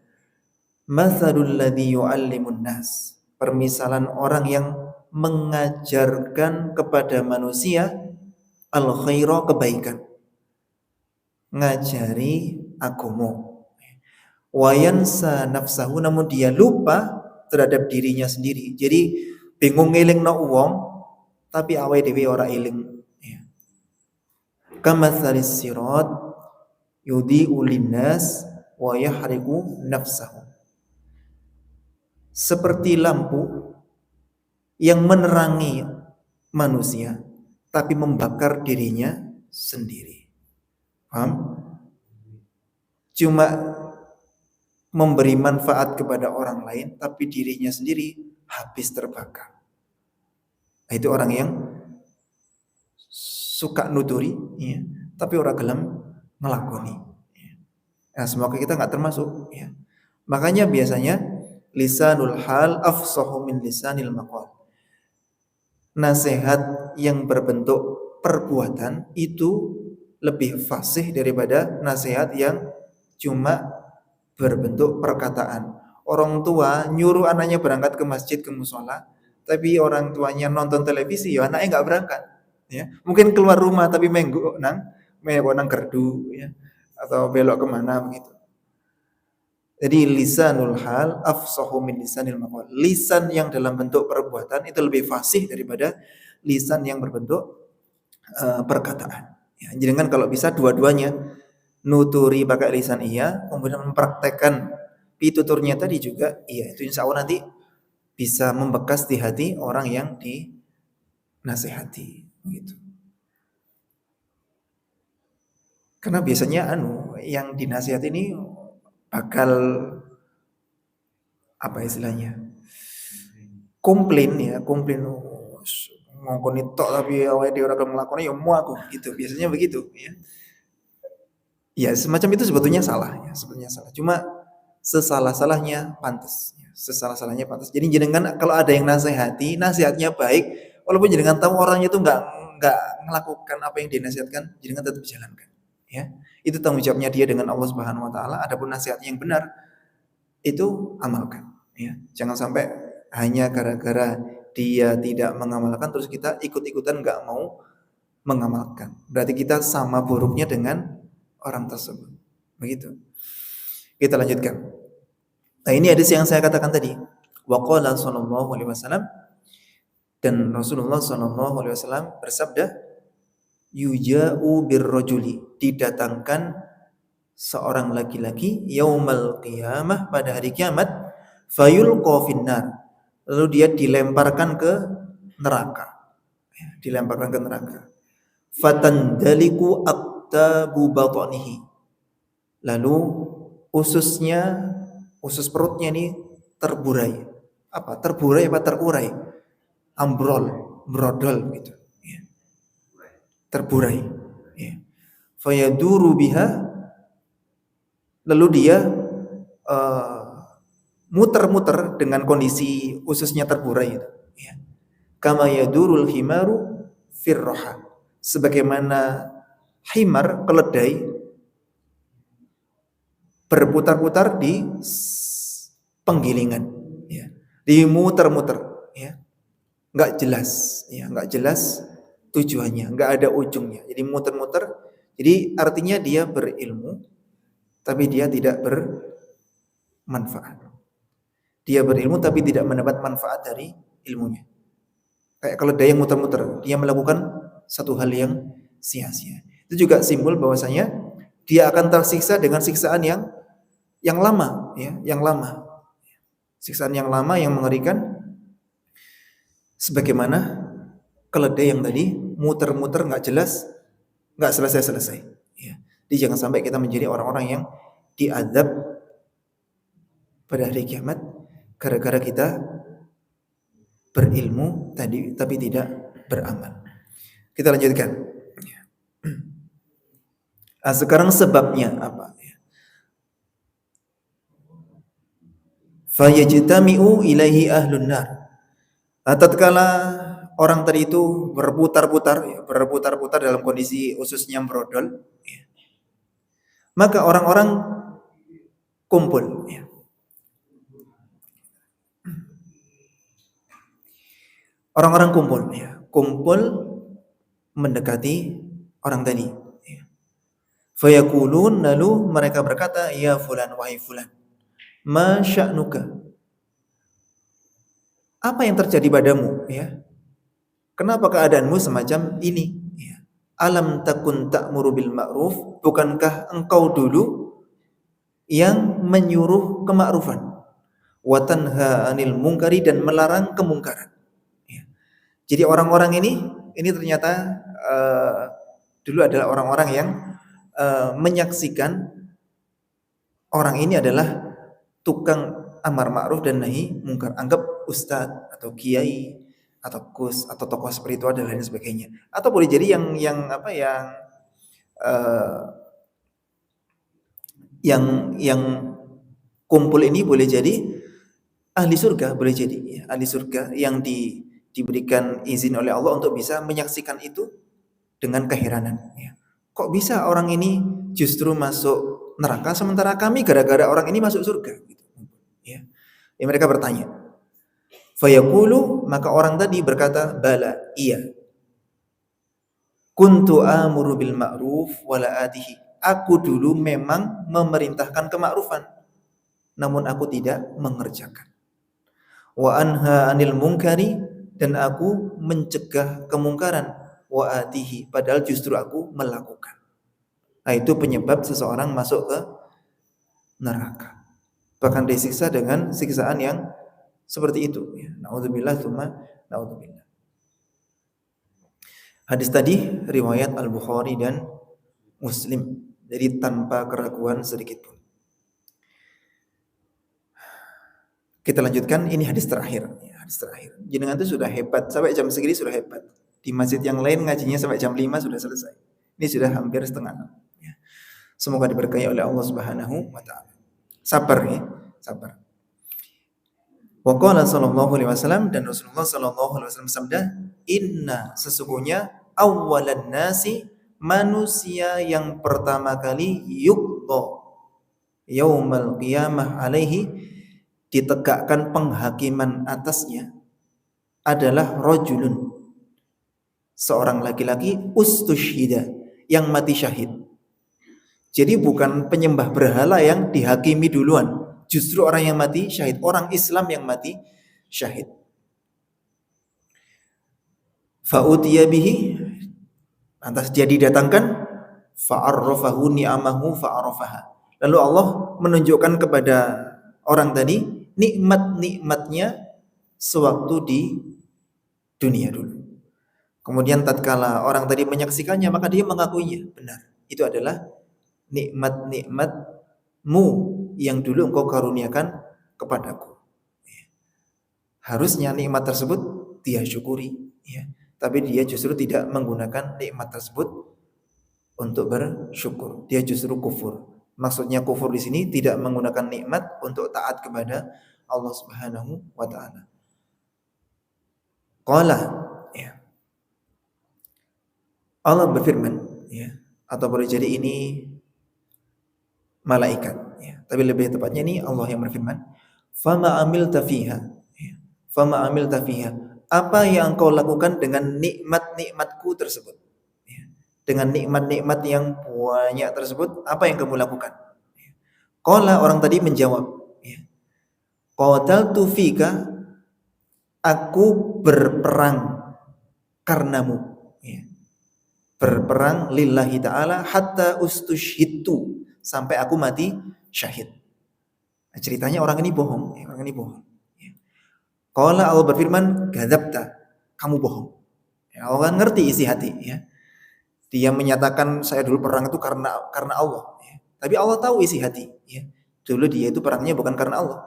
mathalul ladzi yu'allimun nas, permisalan orang yang mengajarkan kepada manusia al khaira, kebaikan, ngajari agama, wa yansa nafsahu, namun dia lupa terhadap dirinya sendiri. Jadi bingung ngelingno wong tapi awake dhewe ora eling, ya. Kamatsalis sirat yudhi'u linnas wa yahriqu nafsahu, seperti lampu yang menerangi manusia tapi membakar dirinya sendiri. Paham? Cuma memberi manfaat kepada orang lain tapi dirinya sendiri habis terbakar. Nah, itu orang yang suka nuturi, ya, tapi orang gelem ngelakoni, ya. Nah, semoga kita nggak termasuk, ya. Makanya biasanya lisanul hal afsahu min lisanil maqal. Nasihat yang berbentuk perbuatan itu lebih fasih daripada nasihat yang cuma berbentuk perkataan. Orang tua nyuruh anaknya berangkat ke masjid, ke musola, tapi orang tuanya nonton televisi, ya anaknya nggak berangkat. Ya, mungkin keluar rumah tapi menggo nang gerdu, ya, atau belok kemana begitu. Jadi lisanul hal afsahu min lisanil maqal. Lisan yang dalam bentuk perbuatan itu lebih fasih daripada lisan yang berbentuk perkataan. Ya, jadi kan kalau bisa dua-duanya, nuturi pakai lisan iya, kemudian mempraktekkan pituturnya tadi juga iya, itu insya Allah nanti bisa membekas di hati orang yang dinasehati gitu. Karena biasanya yang dinasehati ini bakal apa istilahnya? Komplain ngongkon tok tapi awake dhewe ora nglakoni ya mau aku gitu. Biasanya begitu ya. Ya semacam itu sebetulnya salah ya, sebetulnya salah. Cuma sesalah-salahnya pantas ya. Sesalah-salahnya pantas. Jadi jenengan kalau ada yang nasihati, nasihatnya baik, walaupun jenengan tahu orangnya itu enggak melakukan apa yang dinasihatkan, jenengan tetap jalankan ya. Itu tanggung jawabnya dia dengan Allah Subhanahu wa taala. Adapun nasihatnya yang benar itu amalkan ya. Jangan sampai hanya gara-gara dia tidak mengamalkan terus kita ikut-ikutan enggak mau mengamalkan. Berarti kita sama buruknya dengan orang tersebut. Begitu. Kita lanjutkan. Nah, ini hadis yang saya katakan tadi. Wa qala sallallahu alaihi wasallam, dan Rasulullah sallallahu alaihi wasallam bersabda, yuja'u birrajuli, didatangkan seorang laki-laki yaumal qiyamah, pada hari kiamat, fayulqa finnar, lalu dia dilemparkan ke neraka. Dilemparkan ke neraka. Fatandaliku aqtabu batnihi, lalu usus perutnya ini terburai. Apa? Terburai apa terurai? Ambrol, brodol gitu. Ya. Terburai. Ya. Fayaduru biha, lalu dia muter-muter dengan kondisi ususnya terburai itu. Ya. Kama yadurul himaru firroha, sebagaimana himar, keledai, berputar-putar di penggilingan, ya. Dimuter-muter, ya. Nggak jelas tujuannya, nggak ada ujungnya. Jadi muter-muter. Jadi artinya dia berilmu, tapi dia tidak bermanfaat. Dia berilmu tapi tidak mendapat manfaat dari ilmunya. Kayak keledai yang muter-muter, dia melakukan satu hal yang sia-sia. Itu juga simbol bahwasanya dia akan tersiksa dengan siksaan yang lama, ya, yang lama. Siksaan yang lama yang mengerikan, sebagaimana keledai yang tadi muter-muter nggak jelas, nggak selesai-selesai. Ya. Jadi jangan sampai kita menjadi orang-orang yang diazab pada hari kiamat gara-gara kita berilmu tadi tapi tidak beramal. Kita lanjutkan. Nah, sekarang sebabnya apa? Fayajtami'u ilaihi ahlun nar. Tatkala orang tadi itu berputar-putar dalam kondisi ususnya brodol, ya, maka orang-orang kumpul, ya. Orang-orang kumpul, ya. Kumpul mendekati orang tadi, ya. Fayaqulun, lalu mereka berkata, ya fulan, wahai fulan, ma sya'nuka, apa yang terjadi padamu, ya? Kenapa keadaanmu semacam ini? Ya. Alam takun ta'muru bil ma'ruf, bukankah engkau dulu yang menyuruh kema'rufan, wa tanha 'anil munkari, dan melarang kemungkaran? Ya. Jadi orang-orang ini ternyata dulu adalah orang-orang yang menyaksikan orang ini adalah tukang amar ma'ruf dan nahi mungkar. Anggap ustadz atau kiai atau kus atau tokoh spiritual dan lain sebagainya. Atau boleh jadi yang kumpul ini boleh jadi ahli surga, boleh jadi, ya, ahli surga yang diberikan izin oleh Allah untuk bisa menyaksikan itu dengan keheranan. Ya. Kok bisa orang ini justru masuk neraka sementara kami gara-gara orang ini masuk surga? Gitu. Ya. Ya, mereka bertanya. Fayaqulu, maka orang tadi berkata, bala, iya. Kuntu amuru bil ma'ruf wala atihi. Aku dulu memang memerintahkan kema'rufan, namun aku tidak mengerjakan. Wa anha anil munkari, dan aku mencegah kemungkaran, wa atihi, padahal justru aku melakukan. Nah, itu penyebab seseorang masuk ke neraka. Bahkan disiksa dengan siksaan yang seperti itu. Ya. Na'udzubillah, tsumma na'udzubillah. Hadis tadi riwayat Al-Bukhari dan Muslim, jadi tanpa keraguan sedikit pun. Kita lanjutkan, ini hadis terakhir. Ya, hadis terakhir. Jenengan itu sudah hebat, sampai jam segini sudah hebat. Di masjid yang lain ngajinya sampai jam 5 sudah selesai. Ini sudah hampir setengah 6. Ya. Semoga diberkahi oleh Allah Subhanahu wa taala. Sabar ya, sabar. Wa qala sallallahu alaihi wasallam, dan Rasulullah sallallahu alaihi wasallam sabda, inna, sesungguhnya awwalan nasi, manusia yang pertama kali, yuqda yaumal qiyamah alaihi, ditegakkan penghakiman atasnya, adalah rajulun, seorang laki-laki, ustusyhida, yang mati syahid. Jadi bukan penyembah berhala yang dihakimi duluan, justru orang yang mati syahid, orang Islam yang mati syahid. Fa'utiya bihi, lantas dia didatangkan, fa'arrafahu ni'amahu fa'arafaha. Lalu Allah menunjukkan kepada orang tadi nikmat-nikmatnya sewaktu di dunia dulu. Kemudian tatkala orang tadi menyaksikannya, maka dia mengakuinya, benar. Itu adalah nikmat-nikmatmu yang dulu engkau karuniakan kepadaku. Harusnya nikmat tersebut dia syukuri, ya. Tapi dia justru tidak menggunakan nikmat tersebut untuk bersyukur. Dia justru kufur. Maksudnya kufur di sini tidak menggunakan nikmat untuk taat kepada Allah Subhanahu wa taala. Qala, ya. Allah berfirman, ya, atau boleh jadi ini malaikat, ya. Tapi lebih tepatnya ini Allah yang berfirman, fama amilta fiha, ya. Fama amilta fiha, apa yang engkau lakukan dengan nikmat-nikmatku tersebut? Dengan nikmat-nikmat yang banyak tersebut, apa yang kamu lakukan? Qala, orang tadi menjawab, qataltu fika, aku berperang karenamu, berperang lillahi ta'ala hatta ustushhidtu, sampai aku mati syahid. Nah, ceritanya orang ini bohong, orang ini bohong. Qala, Allah berfirman, gadzabta, kamu bohong. Allah ngerti isi hati, ya. Dia menyatakan saya dulu perang itu karena Allah, ya. Tapi Allah tahu isi hati, ya. Dulu dia itu perangnya bukan karena Allah.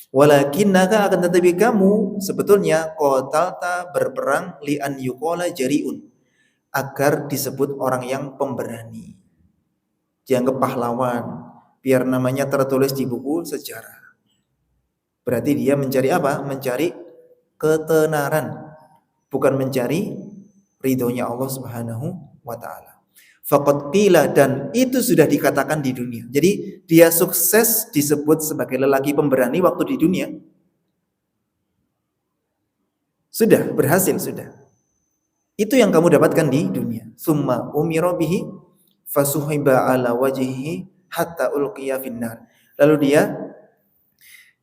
Walakinnaka, akan tetapi kamu sebetulnya qatalta, berperang, li an yuqala jariun, agar disebut orang yang pemberani, dianggap pahlawan, biar namanya tertulis di buku sejarah. Berarti dia mencari apa? Mencari ketenaran, bukan mencari ridhonya Allah Subhanahu wa ta'ala. Faqad qila, dan itu sudah dikatakan di dunia. Jadi dia sukses disebut sebagai lelaki pemberani waktu di dunia. Sudah berhasil, sudah. Itu yang kamu dapatkan di dunia. Summa umira bihi fasuhiba ala wajhihi hatta ulqiya finnar. Lalu dia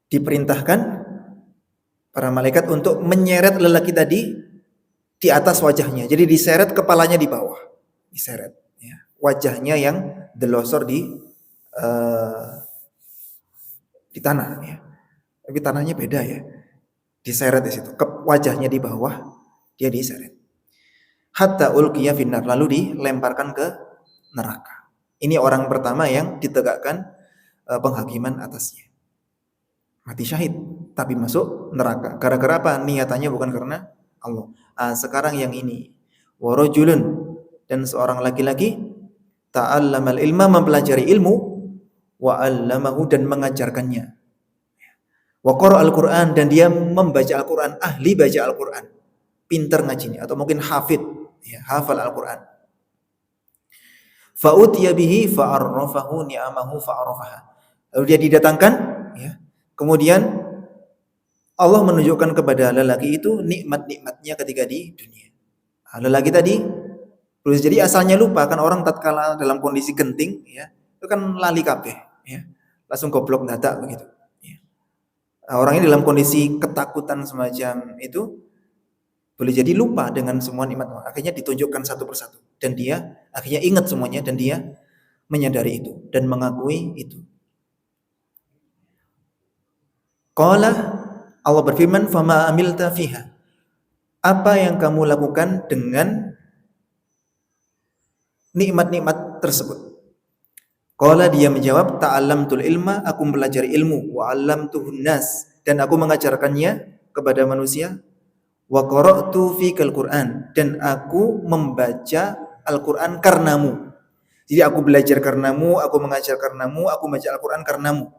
diperintahkan para malaikat untuk menyeret lelaki tadi di atas wajahnya. Jadi diseret kepalanya di bawah. Diseret, ya. Wajahnya yang delosor di tanah, ya. Tapi tanahnya beda, ya. Diseret di situ. Wajahnya di bawah, dia diseret. Hatta ulqiya finnar, lalu dilemparkan ke neraka. Ini orang pertama yang ditegakkan penghakiman atasnya. Mati syahid, tapi masuk neraka. Gara-gara apa? Niatannya bukan karena Allah. Sekarang yang ini, warajulun, dan seorang laki-laki, ta'allamal ilma, mempelajari ilmu, wa 'allamahu, dan mengajarkannya. Wa qara'al Qur'an, dan dia membaca Al-Qur'an, ahli baca Al-Qur'an, pintar ngajinya, atau mungkin hafid, ya, hafal Al-Qur'an. Fa'utiya bihi fa'arrafahu ni'amahu fa'arrafaha. Lalu dia didatangkan, ya. Kemudian Allah menunjukkan kepada lelaki itu nikmat-nikmatnya ketika di dunia. Nah, lelaki tadi terus jadi asalnya lupa, kan orang tatkala dalam kondisi genting, ya, itu kan lali kabeh, ya. Langsung goblok dadak begitu, ya. Nah, orang ini dalam kondisi ketakutan semacam itu boleh jadi lupa dengan semua nikmat. Akhirnya ditunjukkan satu persatu dan dia akhirnya ingat semuanya dan dia menyadari itu dan mengakui itu. Qala, Allah berfirman, "Fama amilta fiha." Apa yang kamu lakukan dengan nikmat-nikmat tersebut? Qala, dia menjawab, "Ta'allamtul ilma," aku belajar ilmu, wa 'allamtuhun nas, dan aku mengajarkannya kepada manusia, wa qara'tu fikal Qur'an, dan aku membaca Al-Qur'an karenamu. Jadi aku belajar karenamu, aku mengajar karenamu, aku baca Al-Qur'an karenamu.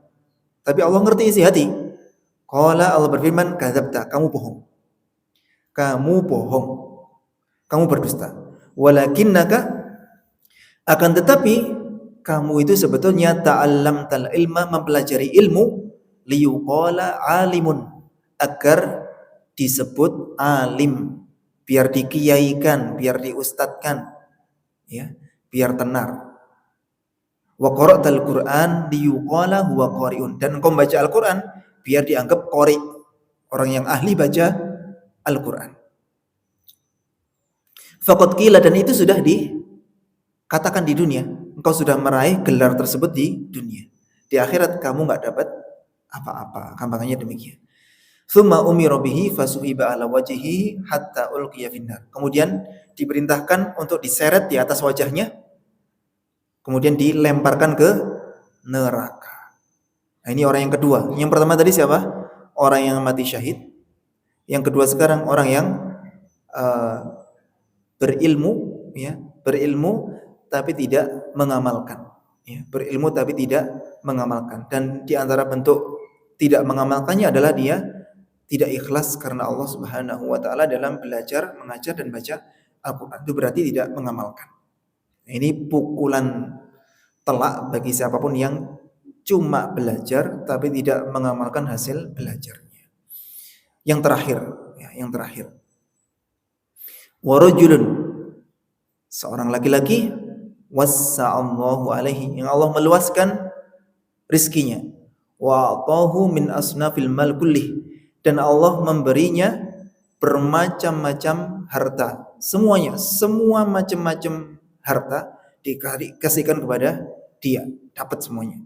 Tapi Allah ngerti isi hati. Qala, Allah berfirman, "Kadzabta," kamu bohong. Kamu bohong. Kamu berdusta. Walakinnaka, akan tetapi kamu itu sebetulnya ta'allamtal ilma, mempelajari ilmu, liyuqala alimun, agar disebut alim, biar dikiaikan, biar diustadkan, ya, biar tenar. Wa qara'tal Qur'an liyuqala huwa qari'un, dan engkau membaca Al-Qur'an biar dianggap qari, orang yang ahli baca Al-Qur'an. Faqad qila, dan itu sudah dikatakan di dunia. Engkau sudah meraih gelar tersebut di dunia. Di akhirat kamu enggak dapat apa-apa. Gampangannya demikian. Tsumma umira bihi fasuhiba ala wajhihi hatta ulqiya finnar. Kemudian diperintahkan untuk diseret di atas wajahnya, kemudian dilemparkan ke neraka. Nah, ini orang yang kedua. Yang pertama tadi siapa? Orang yang mati syahid. Yang kedua sekarang orang yang berilmu, ya, berilmu tapi tidak mengamalkan, ya, berilmu tapi tidak mengamalkan. Dan di antara bentuk tidak mengamalkannya adalah dia tidak ikhlas karena Allah Subhanahu wa taala dalam belajar, mengajar dan baca Al-Qur'an. Itu berarti tidak mengamalkan. Ini pukulan telak bagi siapapun yang cuma belajar tapi tidak mengamalkan hasil belajarnya. Yang terakhir, ya, yang terakhir. Wa rajulun, seorang laki-laki, wassa'allahu alaihi, yang Allah meluaskan rizkinya, wa atahu min asnafil mal kullih, dan Allah memberinya bermacam-macam harta, semuanya, semua macam-macam harta dikasihkan kepada dia, dapat semuanya.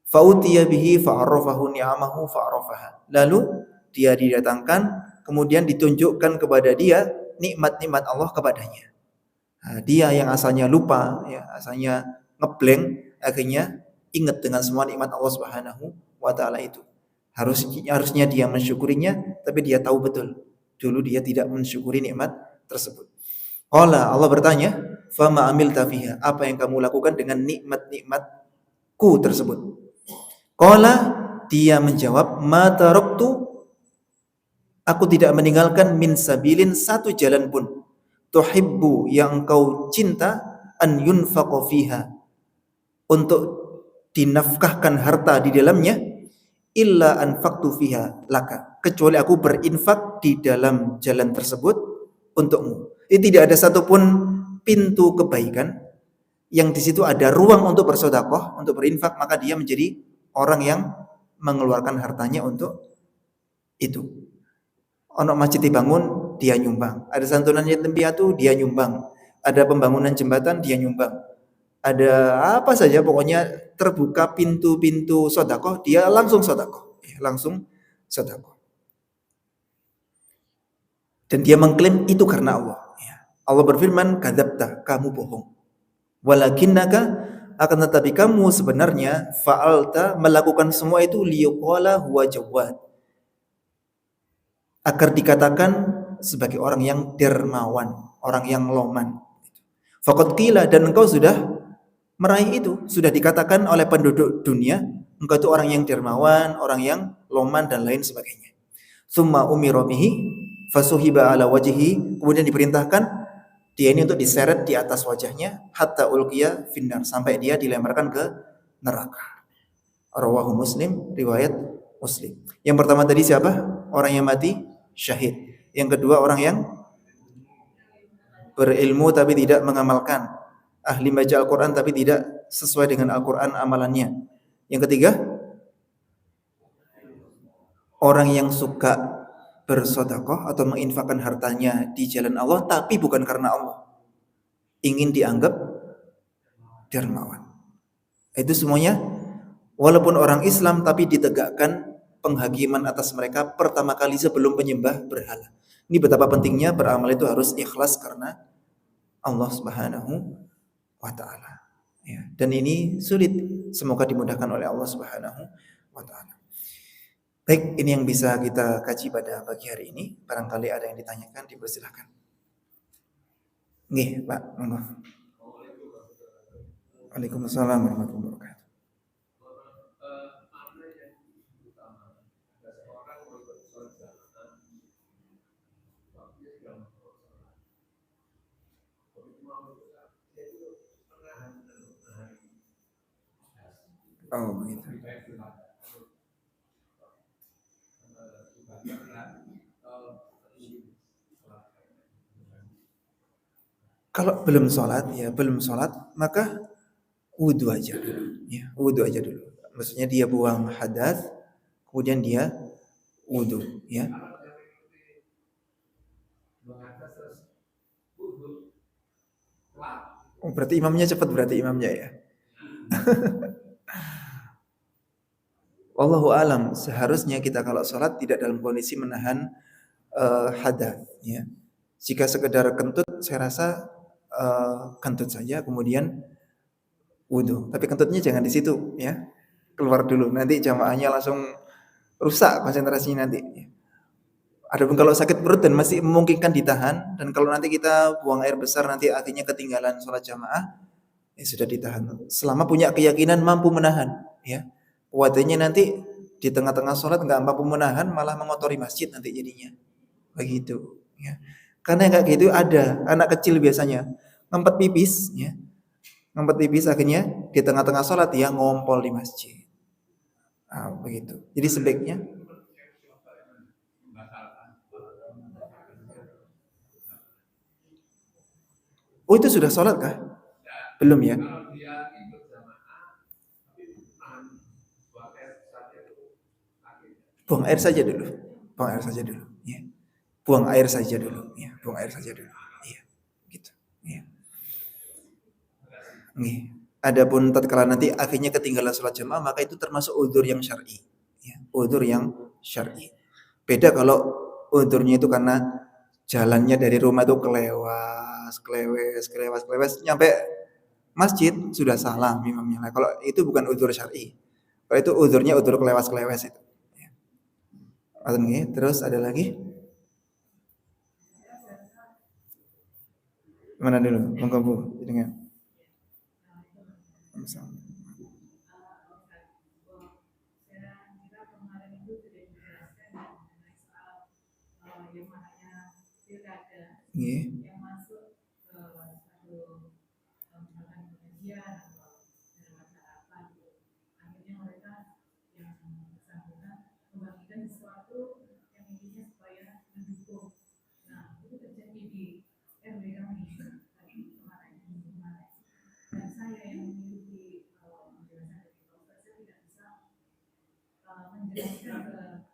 Fa'utiya bihi fa'arrafahu ni'amahu fa'arrafaha. Lalu dia didatangkan, kemudian ditunjukkan kepada dia nikmat-nikmat Allah kepadanya. Nah, dia yang asalnya lupa, ya, asalnya ngeblank, akhirnya ingat dengan semua nikmat Allah Subhanahu wa taala itu. Harusnya dia mensyukurinya, tapi dia tahu betul dulu dia tidak mensyukuri nikmat tersebut. Qala, Allah bertanya, "Fama amilta fiha?" Apa yang kamu lakukan dengan nikmat-nikmatku tersebut? Qala, dia menjawab, "Ma taraktu," aku tidak meninggalkan, min sabilin, satu jalan pun, tuhibbu, yang engkau cinta, an yunfaqa fiha, untuk dinafkahkan harta di dalamnya, illa anfaqtu fiha laka, kecuali aku berinfak di dalam jalan tersebut untukmu. Ini tidak ada satupun pintu kebaikan yang di situ ada ruang untuk bersedekah, untuk berinfak, maka dia menjadi orang yang mengeluarkan hartanya untuk itu. Ono masjid dibangun, dia nyumbang. Ada santunan yatim piatu, dia nyumbang. Ada pembangunan jembatan, dia nyumbang. Ada apa saja, pokoknya terbuka pintu-pintu sedekah, dia langsung sedekah, langsung sedekah. Dan dia mengklaim itu karena Allah. Allah berfirman, "Kadzabta," kamu bohong. Walakinnaka, akan tetapi kamu sebenarnya, fa'alta, melakukan semua itu, liyuqala huwa jawad, agar dikatakan sebagai orang yang dermawan, orang yang loman. Faqad qila, dan engkau sudah meraih itu, sudah dikatakan oleh penduduk dunia, engkau itu orang yang dermawan, orang yang loman dan lain sebagainya. Tsumma umira bihi fasuhiba ala wajhi, kemudian diperintahkan Dia ini untuk diseret di atas wajahnya hatta ulqiya finnar, sampai dia dilemparkan ke neraka. Rawahu Muslim, riwayat Muslim. Yang pertama tadi siapa? Orang yang mati syahid. Yang kedua orang yang berilmu tapi tidak mengamalkan. Ahli baca Al-Quran tapi tidak sesuai dengan Al-Quran amalannya. Yang ketiga, orang yang suka bersedekah atau menginfakkan hartanya di jalan Allah tapi bukan karena Allah. Ingin dianggap dermawan. Itu semuanya walaupun orang Islam tapi ditegakkan penghakiman atas mereka pertama kali sebelum penyembah berhala. Ini betapa pentingnya beramal itu harus ikhlas karena Allah Subhanahu wa taala. Ya, dan ini sulit, semoga dimudahkan oleh Allah Subhanahu wa taala. Baik, ini yang bisa kita kaji pada pagi hari ini. Barangkali ada yang ditanyakan, dipersilahkan. Nggih, Pak, monggo. Waalaikumsalam warahmatullahi wabarakatuh. Oh, begitu. Kalau belum sholat, ya belum sholat, maka wudhu aja dulu. Ya, wudhu aja dulu. Maksudnya dia buang hadas, kemudian dia wudhu. Ya. Oh, berarti imamnya cepat berarti imamnya ya. Wallahu alam, seharusnya kita kalau sholat tidak dalam kondisi menahan hadas. Ya. Jika sekedar kentut, saya rasa kentut saja, kemudian wudhu. Tapi kentutnya jangan di situ, ya. Keluar dulu, nanti jamaahnya langsung rusak konsentrasinya nanti. Adapun kalau sakit perut dan masih memungkinkan ditahan, dan kalau nanti kita buang air besar nanti akhirnya ketinggalan sholat jamaah, ya sudah ditahan. Selama punya keyakinan mampu menahan, ya. Wadahnya nanti di tengah-tengah sholat nggak mampu menahan, malah mengotori masjid nanti jadinya. Begitu, ya. Karena kayak gitu ada anak kecil biasanya ngempet pipis, ya. Ngempet pipis akhirnya di tengah-tengah sholat dia ngompol di masjid. Begitu. Jadi sebaiknya oh itu sudah sholat kah? Belum ya? Buang air saja dulu. Buang air saja dulu. Ya. Buang air saja dulu. Ya. Buang air saja dulu. Ya. Gitu. Ya. Nih. Adapun tatkala nanti akhirnya ketinggalan sholat jamaah maka itu termasuk udzur yang syar'i. Ya. Udzur yang syar'i. Beda kalau udzurnya itu karena jalannya dari rumah itu kelewes, nyampe masjid sudah salah imamnya. Nah, kalau itu bukan udzur syar'i. Kalau itu udzurnya udzur kelewes itu. Ya. Terus ada lagi? Mana dulu? Monggo Bu, dengan. Nggih.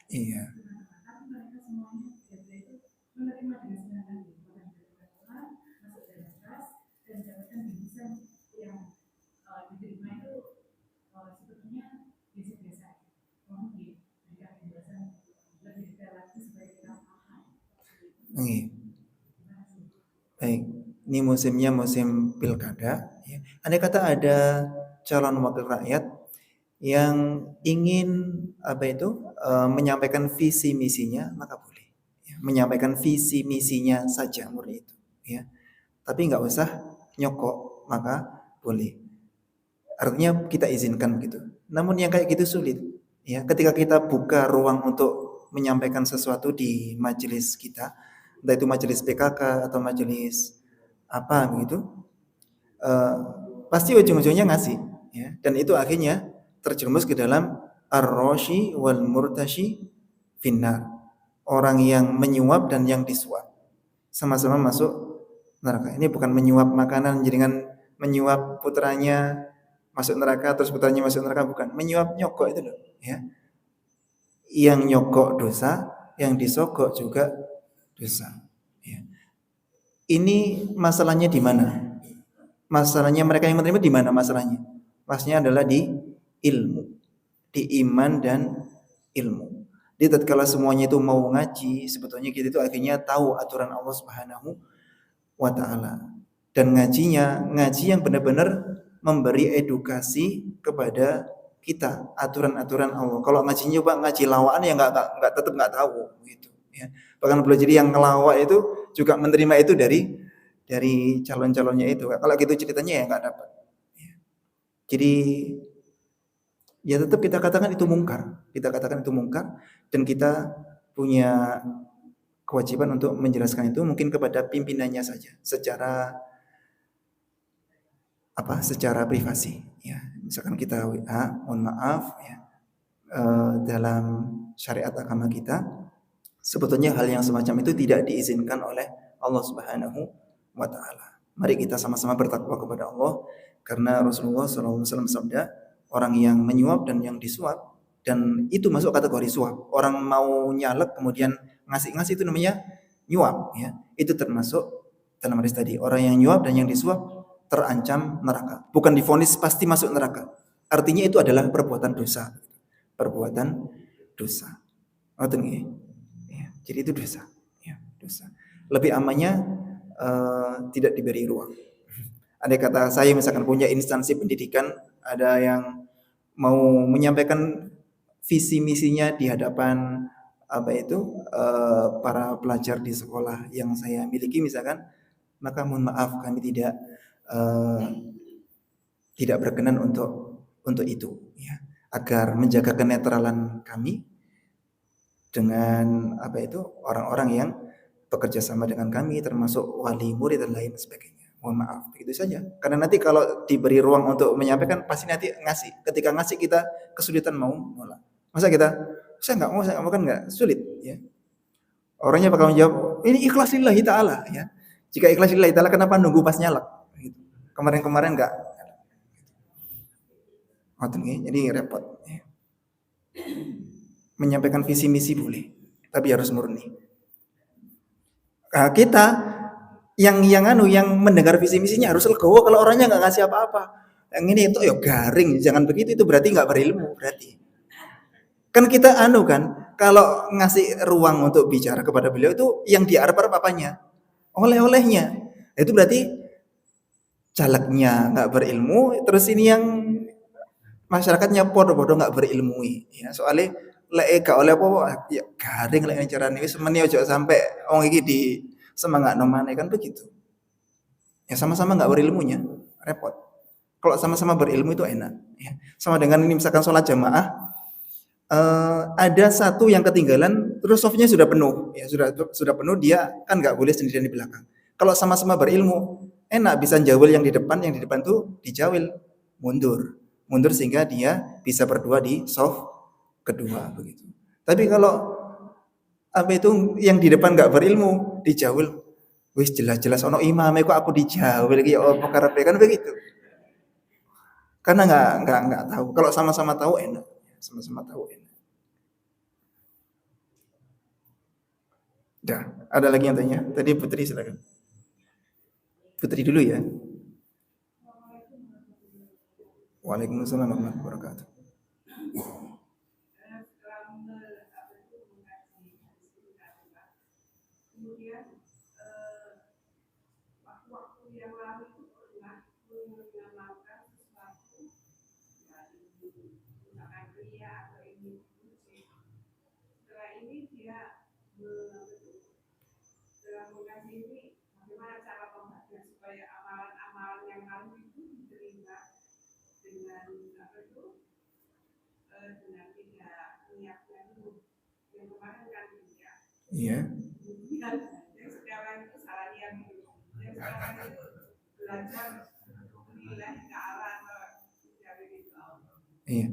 Iya. Nggih. Baik, ini musimnya musim pilkada. Ya. Andai kata ada calon wakil rakyat yang ingin menyampaikan visi misinya, maka boleh. Ya, menyampaikan visi misinya saja murni itu. Ya. Tapi nggak usah nyokok, maka boleh. Artinya kita izinkan begitu. Namun yang kayak gitu sulit. Ya, ketika kita buka ruang untuk menyampaikan sesuatu di majelis kita, entah itu majelis PKK atau majelis apa begitu, eh, pasti ujung-ujungnya ngasih, ya. Dan itu akhirnya terjerumus ke dalam ar-rashi wal murtashi finnar. Orang yang menyuap dan yang disuap sama-sama masuk neraka. Ini bukan menyuap makanan dengan menyuap putranya masuk neraka terus putranya masuk neraka, bukan. Menyuap nyokok itu loh, ya. Yang nyokok dosa, yang disogok juga dosa. Ya. Ini masalahnya di mana? Masalahnya mereka yang menerima di mana masalahnya? Masalahnya adalah di ilmu, di iman dan ilmu. Jadi tatkala semuanya itu mau ngaji, sebetulnya kita itu akhirnya tahu aturan Allah Subhanahu wa taala. Dan ngaji yang benar-benar memberi edukasi kepada kita aturan-aturan Allah. Kalau ngajinya coba ngaji lawaan ya nggak tetap nggak tahu gitu, ya. Bahkan boleh jadi yang ngelawak itu juga menerima itu dari calon-calonnya itu. Kalau gitu ceritanya ya nggak dapat. Ya. Jadi ya tetap kita katakan itu mungkar. Kita katakan itu mungkar dan kita punya kewajiban untuk menjelaskan itu mungkin kepada pimpinannya saja secara secara privasi, ya. Misalkan kita WA, mohon maaf ya, dalam syariat agama kita sebetulnya hal yang semacam itu tidak diizinkan oleh Allah Subhanahu wa taala. Mari kita sama-sama bertakwa kepada Allah karena Rasulullah SAW sabda, orang yang menyuap dan yang disuap, dan itu masuk kategori suap. Orang mau nyalek kemudian ngasih-ngasih itu namanya nyuap, ya. Itu termasuk dalam hadis tadi, orang yang nyuap dan yang disuap terancam neraka. Bukan divonis pasti masuk neraka. Artinya itu adalah perbuatan dosa. Perbuatan dosa. Ngoten nggih. Ya, jadi itu dosa, ya, dosa. Lebih amannya tidak diberi ruang. Andai kata saya misalkan punya instansi pendidikan, ada yang mau menyampaikan visi misinya di hadapan para pelajar di sekolah yang saya miliki misalkan, maka mohon maaf kami eh, tidak berkenan untuk itu, ya. Agar menjaga kenetralan kami dengan orang-orang yang bekerja sama dengan kami termasuk wali murid dan lain sebagainya. Mohon maaf, begitu saja. Karena nanti kalau diberi ruang untuk menyampaikan pasti nanti ngasih. Ketika ngasih kita kesulitan mau mulai. Masa kita saya nggak mau kan nggak sulit, ya. Orangnya bakal menjawab, ini ikhlas lillahi ta'ala, ya. Jika ikhlas lillahi ta'ala kenapa nunggu pas nyalak? Gitu. Kemarin-kemarin enggak. Jadi repot, ya. Menyampaikan visi misi boleh, tapi harus murni. Nah, kita yang mendengar visi misinya harus legowo kalau orangnya nggak ngasih apa-apa. Yang ini itu ya garing, jangan begitu, itu berarti nggak berilmu berarti. Kan kita kan kalau ngasih ruang untuk bicara kepada beliau itu yang diarep apanya? Oleh-olehnya. Itu berarti calegnya nggak berilmu, terus ini yang masyarakatnya podo-podo nggak berilmu, ya. Soalnya lek gak oleh apa ya garing lek carane wis meni aja sampai wong iki di semangat nomane kan begitu. Ya sama-sama nggak berilmunya, repot. Kalau sama-sama berilmu itu enak, ya. Sama dengan ini misalkan sholat jamaah, ada satu yang ketinggalan, terus softnya sudah penuh, ya sudah penuh, dia kan nggak boleh sendirian di belakang. Kalau sama-sama berilmu, enak bisa jawil yang di depan tuh dijawil mundur sehingga dia bisa berdua di soft kedua begitu. Tapi kalau yang di depan nggak berilmu dijawil, wis jelas-jelas ono imame kok aku dijawil iki apa karepe kan begitu. Karena nggak tahu. Kalau sama-sama tahu enak. Sama-sama tahu enak. Dah, ada lagi yang tanya? Tadi Putri silakan. Putri dulu ya. Waalaikumsalam warahmatullahi wabarakatuh. Iya. Iya.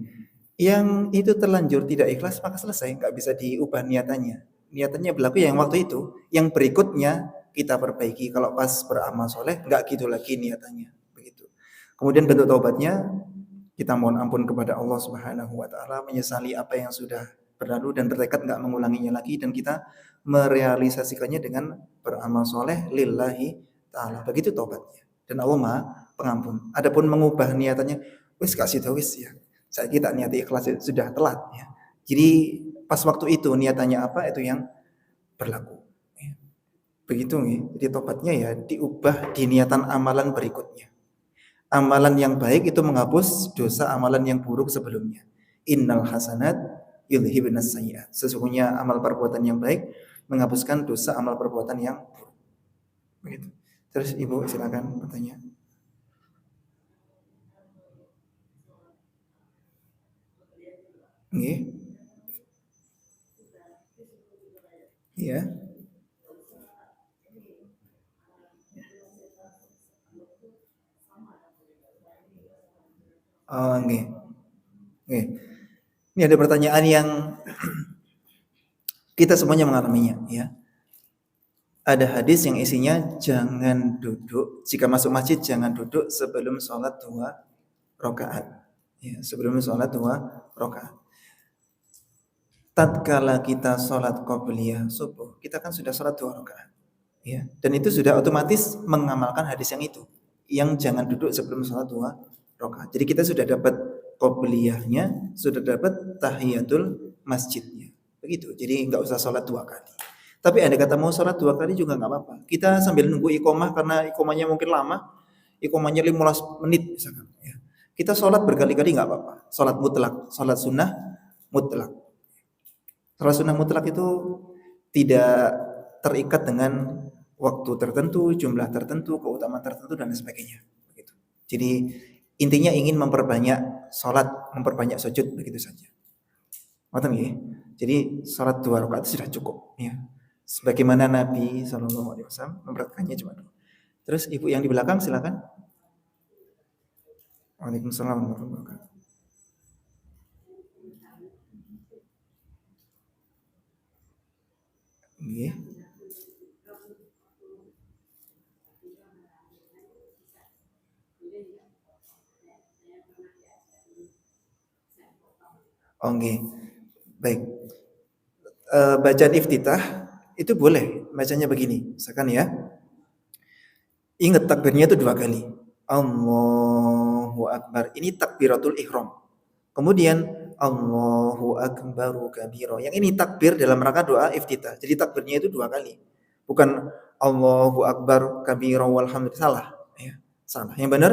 Yang itu terlanjur tidak ikhlas maka selesai, nggak bisa diubah niatannya. Niatannya berlaku yang waktu itu, yang berikutnya kita perbaiki. Kalau pas beramal soleh, nggak gitu lagi niatannya. Begitu. Kemudian bentuk taubatnya, kita mohon ampun kepada Allah Subhanahu wa taala, menyesali apa yang sudah berlalu dan bertekad nggak mengulanginya lagi, dan kita merealisasikannya dengan beramal soleh lillahi taala. Begitu taubatnya. Dan Allah Maha Pengampun. Adapun mengubah niatannya, wis kasih tahu wis ya. Saya kita niati ikhlas sudah telat ya. Jadi pas waktu itu niatannya apa itu yang berlaku. Ya. Begitu nih. Jadi tobatnya ya diubah di niatan amalan berikutnya. Amalan yang baik itu menghapus dosa amalan yang buruk sebelumnya. Innal hasanat yudhibnas sayyi'at. Sesungguhnya amal perbuatan yang baik menghapuskan dosa amal perbuatan yang buruk. Begitu. Terus Ibu silakan bertanya. Nggih. Iya. Oh, nggih. Nggih. Ini ada pertanyaan yang kita semuanya mengalaminya ya. Ada hadis yang isinya jangan duduk jika masuk masjid, jangan duduk sebelum sholat 2 rakaat. Ya, sebelum sholat 2 rakaat. Tatkala kita sholat qobliyah subuh, kita kan sudah sholat 2 rakaat. Ya, dan itu sudah otomatis mengamalkan hadis yang itu, yang jangan duduk sebelum sholat 2 rakaat. Jadi kita sudah dapat qobliyahnya, sudah dapat tahiyatul masjidnya. Begitu. Jadi nggak usah sholat 2 kali. Tapi ada kata mau sholat 2 kali juga nggak apa-apa. Kita sambil nunggu iqomah karena iqomahnya mungkin lama, iqomahnya 15 menit misalkan. Ya. Kita sholat berkali-kali nggak apa-apa. Sholat mutlak, sholat sunnah mutlak. Sholat sunnah mutlak itu tidak terikat dengan waktu tertentu, jumlah tertentu, keutamaan tertentu dan sebagainya. Begitu. Jadi intinya ingin memperbanyak sholat, memperbanyak sujud begitu saja. Ngoten nggih. Jadi sholat 2 rakaat sudah cukup. Ya. Sebagaimana Nabi SAW memberatkannya cuma 2. Terus ibu yang di belakang silakan. Waalaikumsalam warahmatullahi wabarakatuh. Nggih. Oh nggih. Baik. Bacaan iftitah itu boleh bacanya begini. Misalkan ya. Ingat takbirnya itu 2 kali. Allahu Akbar. Ini takbiratul ihram. Kemudian Allahu Akbaru kabiro. Yang ini takbir dalam rangka doa iftitah. Jadi takbirnya itu 2 kali. Bukan Allahu Akbar kabiro walhamdulillah. Salah. Ya, salah. Yang benar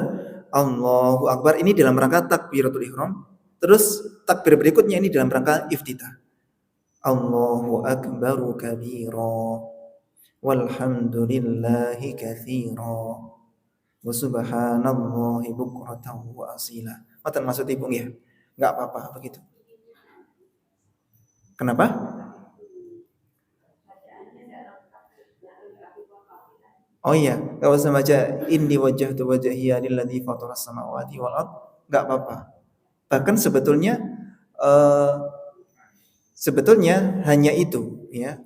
Allahu Akbar ini dalam rangka takbiratul ihram. Terus takbir berikutnya ini dalam rangka iftitah. Allahu Akbaru kabiro walhamdulillahi katsira wa subhanallahi bukratan wa asila. Mboten maksud Ibu nggih. Enggak apa-apa begitu. Kenapa? Oh iya, enggak usah baca inni wajjahtu wajhiya lilladzi fataras samawati wal ard, enggak apa-apa. Bahkan eh, sebetulnya hanya itu ya.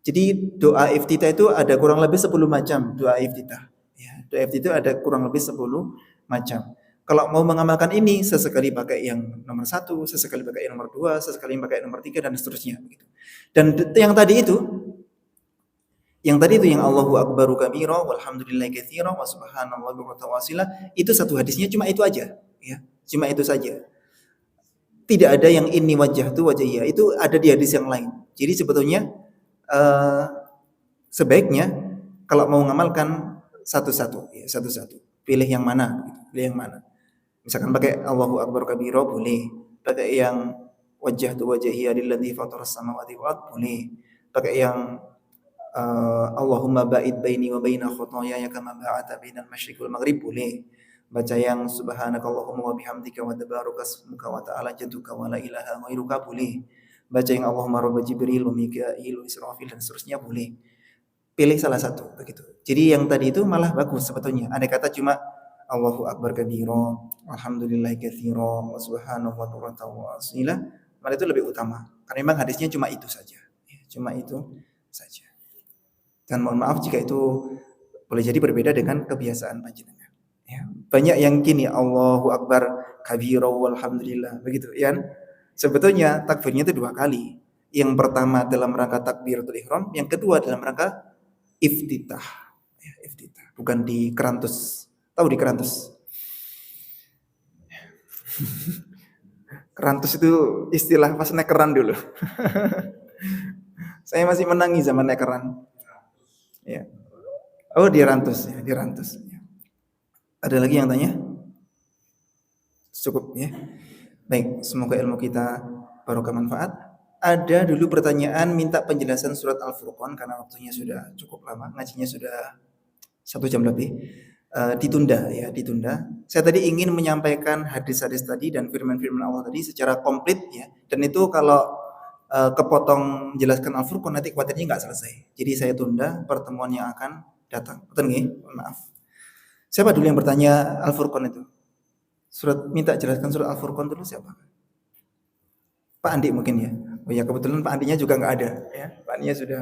Jadi doa iftitah itu ada kurang lebih 10 macam doa iftitah. Ya, doa iftitah ada kurang lebih 10 macam. Kalau mau mengamalkan ini, sesekali pakai yang nomor 1, sesekali pakai yang nomor 2, sesekali pakai yang nomor 3 dan seterusnya. Dan yang Allahu Akbaru kabira walhamdulillahi katsira wa subhanallahi bukratan wa asila, itu satu hadisnya cuma itu aja, ya. Cuma itu saja. Tidak ada yang ini wajah tu wajahiyah, itu ada di hadis yang lain. Jadi sebetulnya sebaiknya kalau mau mengamalkan satu-satu, ya, satu-satu. Pilih yang mana, pilih yang mana. Misalkan pakai Allahu Akbar kabira boleh, pakai yang wajah tu wajahiyya lilladzi fataras samawati wal ard boleh, pakai yang Allahumma ba'id baini wa baina khotoyaya kama ba'ata bainal masyriq wal maghrib boleh. Baca yang subhanakallahumma wa bihamdika wa tabaraka ismuka wa ta'ala jadduka wa la ilaha ghairuka boleh. Baca yang Allahumma rabba jibril wa mika'il wa israfil dan seterusnya boleh. pilih salah satu begitu. Jadi yang tadi itu malah bagus sebetulnya. Andai kata cuma Allahu akbar kabira, alhamdulillahi katsira, wa subhanahu wa ta'ala wa asila, malah itu lebih utama. Karena memang hadisnya cuma itu saja. Ya, cuma itu saja. Dan mohon maaf jika itu boleh jadi berbeda dengan kebiasaan panjenengan. Ya, banyak yang gini Allahu akbar kabira walhamdulillah begitu ya. Sebetulnya takbirnya itu dua kali. Yang pertama dalam rangka takbiratul ihram, yang kedua dalam rangka iftitah. Ya, iftitah, bukan di kerantus. Tahu di kerantus? Kerantus itu istilah pas nekeran dulu. Saya masih menangis zaman nekeran. Ya. Oh, di rantus ya, di rantus. Ya. Ada lagi yang tanya? Cukup ya. Baik, semoga ilmu kita barokah manfaat. Ada dulu pertanyaan minta penjelasan surat Al-Furqan karena waktunya sudah cukup lama, ngajinya sudah 1 jam lebih. Ditunda ya, ditunda. Saya tadi ingin menyampaikan hadis-hadis tadi dan firman-firman Allah tadi secara komplit ya. Dan itu kalau kepotong menjelaskan Al-Furqan nanti khawatirnya nggak selesai. Jadi saya tunda pertemuan yang akan datang. Betul nggih? Maaf. Siapa dulu yang bertanya Al-Furqan itu? Minta jelaskan surat Al-Furqan dulu siapa? Pak Andi mungkin ya. Oh ya kebetulan Pak Andinya juga nggak ada ya. Pak Andinya sudah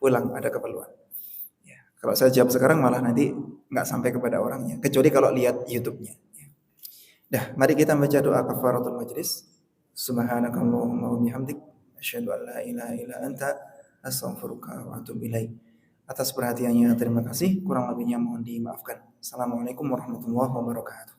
pulang, ada keperluan. Ya. Kalau saya jawab sekarang malah nanti nggak sampai kepada orangnya. Kecuali kalau lihat YouTube-nya. Ya. Dah, mari kita baca doa kafaratul majlis. Subhanakallahumma wa bihamdik asyhadu an la ilaha illa anta astaghfiruka wa atubu ilaik. Atas perhatiannya terima kasih, kurang lebihnya mohon dimaafkan. Assalamualaikum warahmatullahi wabarakatuh.